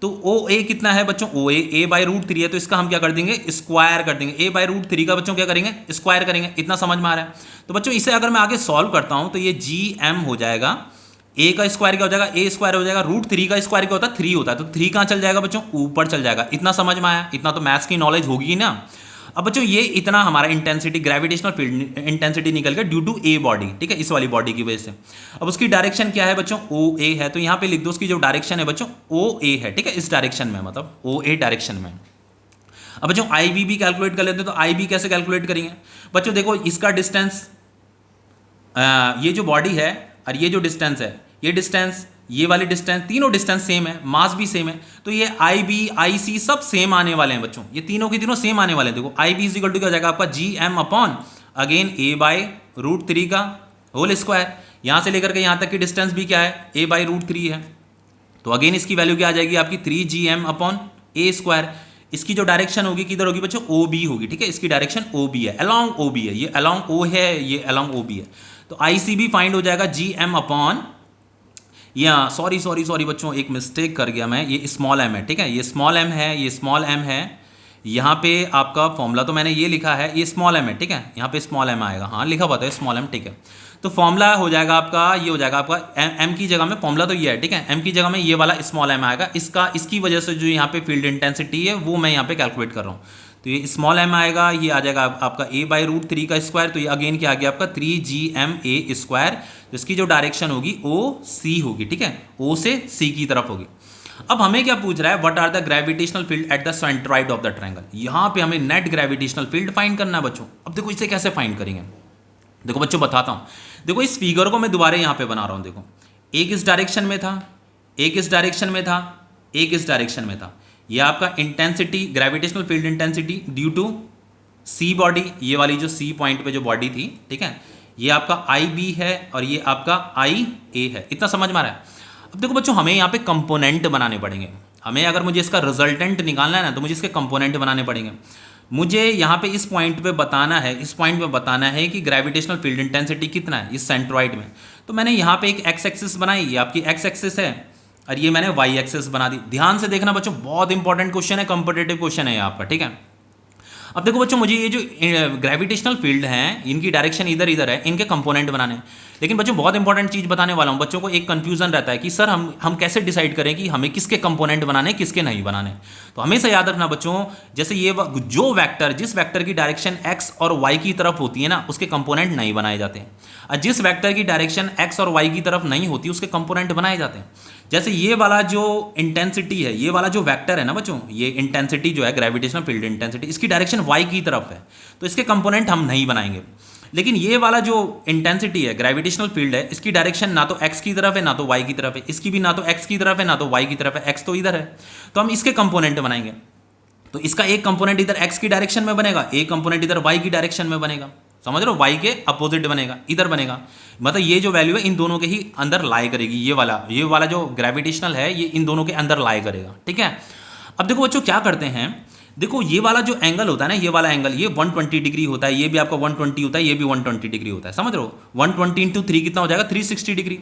तो ओ ए कितना है बच्चों, ओ ए बाई रूट 3 है, तो इसका हम क्या कर देंगे स्क्वायर कर देंगे, ए बाई रूट 3 का बच्चों क्या करेंगे स्क्वायर करेंगे। इतना समझ में आ रहा है। तो बच्चों इसे अगर मैं आगे सॉल्व करता हूं तो ये जी एम हो जाएगा, ए का स्क्वायर क्या हो जाएगा ए स्क्वायर हो जाएगा, रूट 3 का स्क्वायर क्या होता है 3 होता है, तो 3 कहां चल जाएगा बच्चों ऊपर चल जाएगा। इतना समझ में आया, इतना तो मैथ्स की नॉलेज होगी ना। अब बच्चों ये इतना हमारा इंटेंसिटी ग्रेविटेशनल फील्ड इंटेंसिटी निकल गया ड्यू टू ए बॉडी, ठीक है, इस वाली बॉडी की वजह से। अब उसकी डायरेक्शन क्या है बच्चों ओ ए है, तो यहां पे लिख दो उसकी जो डायरेक्शन है बच्चों ओ ए है, ठीक है, इस डायरेक्शन में मतलब ओ ए डायरेक्शन में। अब बच्चों आई बी भी कैलकुलेट कर लेते हैं, तो आई बी कैसे कैलकुलेट करेंगे बच्चों, देखो इसका डिस्टेंस ये जो बॉडी है और ये जो डिस्टेंस है, ये डिस्टेंस ये वाली डिस्टेंस, तीनों डिस्टेंस सेम है, मास भी सेम है, तो ये आई बी आई सी सब सेम आने वाले हैं बच्चों, ये तीनों के तीनों सेम आने वाले हैं। देखो I B is equal to क्या हो जाएगा आपका G M upon again A by root 3 का होल स्क्वायर, यहां से लेकर के यहां तक की डिस्टेंस भी क्या है ए बाई रूट 3 है, तो अगेन इसकी वैल्यू क्या आ जाएगी आपकी 3 जी एम अपॉन ए स्क्वायर। इसकी जो डायरेक्शन होगी किधर होगी बच्चों ओ बी होगी, ठीक है, इसकी डायरेक्शन ओ बी है, अलॉन्ग ओ बी है, ये अलॉन्ग ओ है, ये अलॉन्ग ओ बी है। तो आई सी भी फाइंड हो जाएगा जी एम अपॉन, या सॉरी बच्चों एक मिस्टेक कर गया मैं, ये स्मॉल एम है, ठीक है, ये स्मॉल एम है, ये स्मॉल एम है, यहाँ पे आपका फॉर्मूला तो मैंने ये लिखा है, ये स्मॉल एम है, ठीक है, यहाँ पे स्मॉल एम आएगा, हाँ लिखा हुआ था स्मॉल एम, ठीक है। तो फॉर्मूला हो जाएगा आपका, ये हो जाएगा आपका एम की जगह में, फॉर्मूला तो ये है, ठीक है, एम की जगह में ये वाला स्मॉल एम आएगा, इसकी वजह से जो यहाँ पे फील्ड इंटेंसिटी है वो मैं यहाँ पे कैलकुलेट कर रहा हूँ। तो ये स्मॉल एम आएगा, ये आ जाएगा आपका ए बाई रूट 3 का स्क्वायर, तो ये अगेन क्या आ गया आपका 3 जी एम ए स्क्वायर, तो इसकी जो डायरेक्शन होगी ओ सी होगी, ठीक है, ओ से सी की तरफ होगी। अब हमें क्या पूछ रहा है, what are the gravitational field at the centroid of the triangle, यहाँ पे हमें नेट ग्रेविटेशनल फील्ड फाइंड करना है बच्चों। अब देखो इसे कैसे फाइंड करेंगे, देखो बच्चों बताता हूँ, देखो इस फिगर को मैं दोबारा यहाँ पे बना रहा हूँ, देखो एक इस डायरेक्शन में था, एक इस डायरेक्शन में था, एक इस डायरेक्शन में था, ये आपका intensity gravitational field intensity due to C body, ये वाली जो सी पॉइंट पे जो बॉडी थी, ठीक है, ये आपका आई बी है और ये आपका आई ए है। इतना समझ में आ रहा है। अब देखो बच्चों हमें यहाँ पे कंपोनेंट बनाने पड़ेंगे, हमें अगर मुझे इसका रिजल्टेंट निकालना है ना तो मुझे इसके कंपोनेंट बनाने पड़ेंगे। मुझे यहाँ पे इस पॉइंट पे बताना है, इस पॉइंट पे बताना है कि ग्रेविटेशनल फील्ड इंटेंसिटी कितना है इस सेंट्रॉइड में। तो मैंने यहाँ पे एक एक्स एक्सिस बनाई, ये आपकी एक्स एक्सिस है और ये मैंने वाई एक्सिस बना दी। ध्यान से देखना बच्चों, बहुत इंपॉर्टेंट क्वेश्चन है, कॉम्पिटिटिव क्वेश्चन है आपका, ठीक है। अब देखो बच्चों मुझे ये जो ग्रेविटेशनल फील्ड हैं इनकी डायरेक्शन इधर इधर है, इनके कंपोनेंट बनाने हैं। लेकिन बच्चों बहुत इंपॉर्टेंट चीज़ बताने वाला हूँ, बच्चों को एक कंफ्यूजन रहता है कि सर हम कैसे डिसाइड करें कि हमें किसके कंपोनेंट बनाने किसके नहीं बनाने। तो हमेशा याद रखना बच्चों, जैसे ये जो वेक्टर जिस वेक्टर की डायरेक्शन एक्स और वाई की तरफ होती है ना उसके कंपोनेंट नहीं बनाए जाते हैं, और जिस वेक्टर की डायरेक्शन एक्स और वाई की तरफ नहीं होती उसके कंपोनेंट बनाए जाते हैं। जैसे ये वाला जो इंटेंसिटी है, ये वाला जो वेक्टर है ना बच्चों, ये इंटेंसिटी जो है ग्रेविटेशनल फील्ड इंटेंसिटी, इसकी डायरेक्शन वाई की तरफ है तो इसके कंपोनेंट हम नहीं बनाएंगे। लेकिन ये वाला जो इंटेंसिटी है ग्रेविटेशनल फील्ड है, इसकी डायरेक्शन ना तो एक्स की तरफ है ना तो वाई की तरफ है, इसकी भी ना तो एक्स की तरफ है ना तो वाई की तरफ है, एक्स तो इधर है, तो हम इसके कंपोनेंट बनाएंगे। तो इसका एक कंपोनेंट इधर एक्स की डायरेक्शन में बनेगा, एक कंपोनेंट इधर वाई की डायरेक्शन में बनेगा, समझ रहे हो, वाई के अपोजिट बनेगा, इधर बनेगा, मतलब ये जो वैल्यू है इन दोनों के ही अंदर लाई करेगी, ये वाला जो ग्रेविटेशनल है ये इन दोनों के अंदर लाई करेगा, ठीक है। अब देखो बच्चों क्या करते हैं, देखो ये वाला जो एंगल होता है ना, ये वाला एंगल ये 120 डिग्री होता है, ये भी आपका 120 होता है, ये भी 120 डिग्री होता है, समझ रहे हो। 120 इंटू 3 कितना हो जाएगा 360 डिग्री।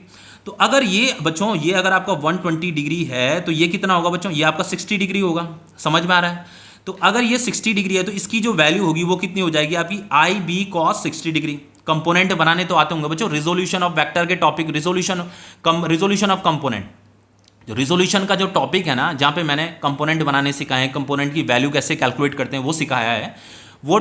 तो अगर ये बच्चों ये अगर आपका 120 डिग्री है तो ये कितना होगा बच्चों, ये आपका 60 डिग्री होगा, समझ में आ रहा है। तो अगर ये 60 डिग्री है तो इसकी जो वैल्यू होगी वो कितनी हो जाएगी आपकी आई बी कॉस 60 डिग्री। कंपोनेंट बनाने तो आते होंगे बच्चों, रिजोल्यूशन ऑफ वेक्टर के टॉपिक, रिजोल्यूशन ऑफ कंपोनेंट, जो रिजोल्यूशन का जो टॉपिक है ना जहाँ पे मैंने कंपोनेंट बनाने सिखाए हैं, कंपोनेंट की वैल्यू कैसे कैलकुलेट करते हैं वो सिखाया है। वो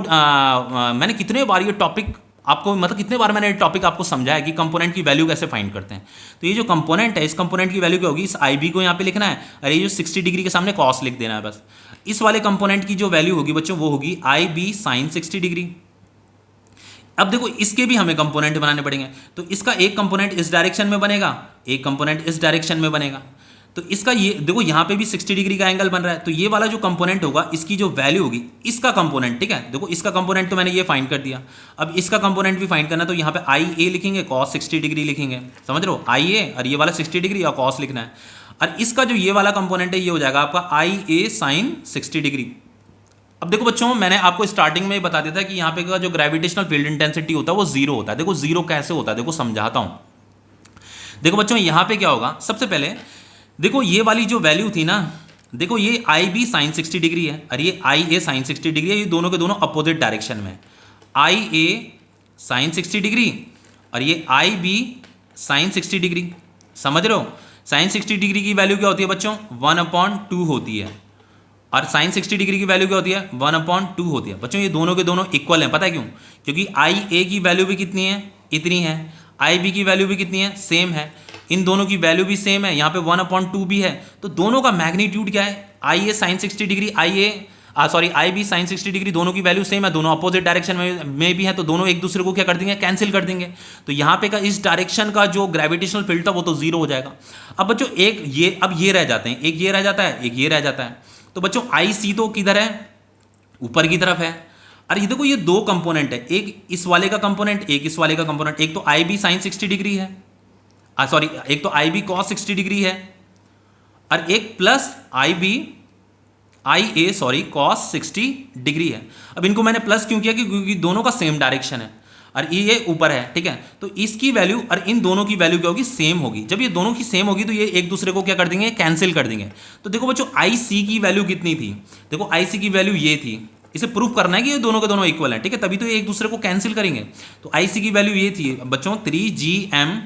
मैंने कितने बार ये टॉपिक आपको, मतलब कितने बार मैंने टॉपिक आपको समझाया कि कंपोनेंट की वैल्यू कैसे फाइंड करते हैं। तो ये जो कंपोनेंट है इस कंपोनेंट की वैल्यू क्या होगी, इस आई बी को यहाँ पे लिखना है और ये जो 60 डिग्री के सामने कॉस लिख देना है बस। इस वाले कंपोनेंट की जो वैल्यू होगी बच्चों वो होगी आई बी साइन 60 डिग्री। अब देखो इसके भी हमें कंपोनेंट बनाने पड़ेंगे, तो इसका एक कंपोनेंट इस डायरेक्शन में बनेगा, एक कंपोनेंट इस डायरेक्शन में बनेगा। तो इसका ये देखो यहाँ पे भी 60 डिग्री का एंगल बन रहा है, तो ये वाला जो कंपोनेंट होगा इसकी जो वैल्यू होगी इसका कंपोनेंट, ठीक है। देखो इसका कंपोनेंट तो मैंने ये फाइंड कर दिया, अब इसका कंपोनेंट भी फाइंड करना, तो यहाँ पे आई ए लिखेंगे, कॉस 60 डिग्री लिखेंगे, समझ रहे हो, आई ए और ये वाला 60 डिग्री और कॉस लिखना है। और इसका जो ये वाला कंपोनेंट है ये हो जाएगा आपका आई ए साइन 60 डिग्री। अब देखो बच्चों, मैंने आपको स्टार्टिंग में ही बता दिया था कि यहाँ पे का जो ग्रेविटेशनल फील्ड इंटेंसिटी होता है वो जीरो होता है। देखो जीरो कैसे होता है, देखो समझाता हूँ। देखो बच्चों, यहाँ पे क्या होगा, सबसे पहले देखो ये वाली जो वैल्यू थी ना, देखो ये आई बी साइन 60 डिग्री है और ये आई ए साइन 60 डिग्री है, ये दोनों के दोनों अपोजिट डायरेक्शन में। आई ए साइन 60 डिग्री और ये आई बी साइन 60 डिग्री, समझ रहे हो। साइन 60 डिग्री की वैल्यू क्या होती है बच्चों, 1/2 होती है, और साइन 60 डिग्री की वैल्यू क्या होती है, 1/2 होती है। बच्चों ये दोनों के दोनों इक्वल हैं, पता है क्यों, क्योंकि आई ए की वैल्यू भी कितनी है, इतनी है, आई बी की वैल्यू भी कितनी है, सेम है, इन दोनों की वैल्यू भी सेम है, यहाँ पे 1/2 भी है, तो दोनों का मैग्नीट्यूड क्या है, आई ए साइन 60 डिग्री, आई बी साइन 60 डिग्री, दोनों की वैल्यू सेम है, दोनों अपोजिट डायरेक्शन में भी है, तो दोनों एक दूसरे को क्या कर देंगे, कैंसिल कर देंगे। तो यहाँ पे का इस डायरेक्शन का जो ग्रेविटेशनल फील्ड था वो तो जीरो हो जाएगा। अब बच्चों एक ये, अब ये रह जाते हैं, एक ये रह जाता है, एक ये रह जाता है। तो बच्चों आई सी तो किधर है, ऊपर की तरफ है, और ये देखो ये दो कंपोनेंट है, एक इस वाले का कंपोनेंट, एक इस वाले का कंपोनेंट, एक तो आई बी साइन 60 डिग्री है, एक तो आई बी कॉस 60 डिग्री है, और एक प्लस आई ए कॉस 60 डिग्री है। अब इनको मैंने प्लस क्यों किया, क्योंकि दोनों का सेम डायरेक्शन है और ये ऊपर है, ठीक है। तो इसकी वैल्यू और इन दोनों की वैल्यू क्या होगी, सेम होगी। जब ये दोनों की सेम होगी तो ये एक दूसरे को क्या कर देंगे, कैंसिल कर देंगे। तो देखो बच्चों, आई सी की वैल्यू कितनी थी, देखो आई सी की वैल्यू ये थी, इसे प्रूफ करना है कि ये दोनों के दोनों इक्वल हैं, ठीक है, तभी तो ये एक दूसरे को कैंसिल करेंगे। तो आई सी की वैल्यू ये थी बच्चों 3gm,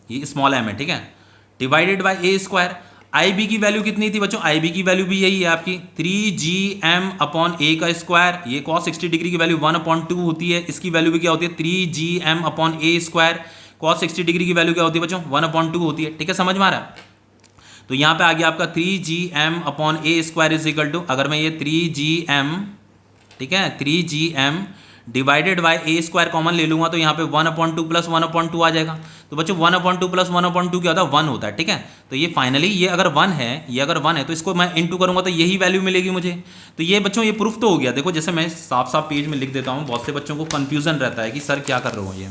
ये स्मॉल m है, ठीक है, divided by A square. I B की वैल्यू कितनी थी बच्चों, आई बी की वैल्यू भी यही है आपकी 3gm/a का स्क्वायर, ये कॉस 60 डिग्री की वैल्यू 1/2 होती है, इसकी वैल्यू भी क्या होती है 3gm/a स्क्वायर, कॉस 60 डिग्री की वैल्यू क्या होती है बच्चों 1/2 होती है, ठीक है, समझ में आ रहा है। तो यहाँ पे आ गया आपका 3gm/a square is equal to, अगर मैं ये 3gm, ठीक है, 3gm divided by A square common ले लूंगा तो यहाँ पे 1/2 प्लस 1/2 आ जाएगा। तो बच्चों 1/2 प्लस 1/2 क्या होता है, 1 होता है, ठीक है। तो ये फाइनली ये अगर 1 है, ये अगर 1 है तो इसको मैं इनटू करूंगा तो यही वैल्यू मिलेगी मुझे। तो ये बच्चों ये प्रूफ तो हो गया। देखो जैसे मैं साफ साफ पेज में लिख देता हूँ, बहुत से बच्चों को कन्फ्यूजन रहता है कि सर क्या कर रहे हो ये।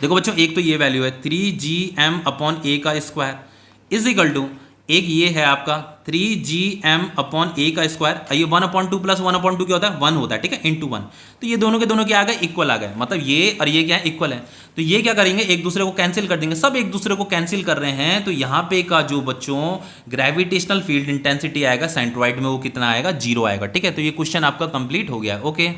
देखो बच्चों, एक तो ये वैल्यू है 3gm/a का स्क्वायर इज इक्वल टू, एक ये है आपका 3gm/a का स्क्वायर, ये 1/2 प्लस 1/2 क्या होता है, 1 होता है, ठीक है, इंटू 1। तो ये दोनों के दोनों क्या आ गए, इक्वल आ गए, मतलब ये और ये क्या है, इक्वल है। तो ये क्या करेंगे, एक दूसरे को कैंसिल कर देंगे, सब एक दूसरे को कैंसिल कर रहे हैं। तो यहाँ पे का जो बच्चों ग्रेविटेशनल फील्ड इंटेंसिटी आएगा सेंट्रॉइड में, वो कितना आएगा, 0 आएगा, ठीक है। तो ये क्वेश्चन आपका कंप्लीट हो गया, ओके।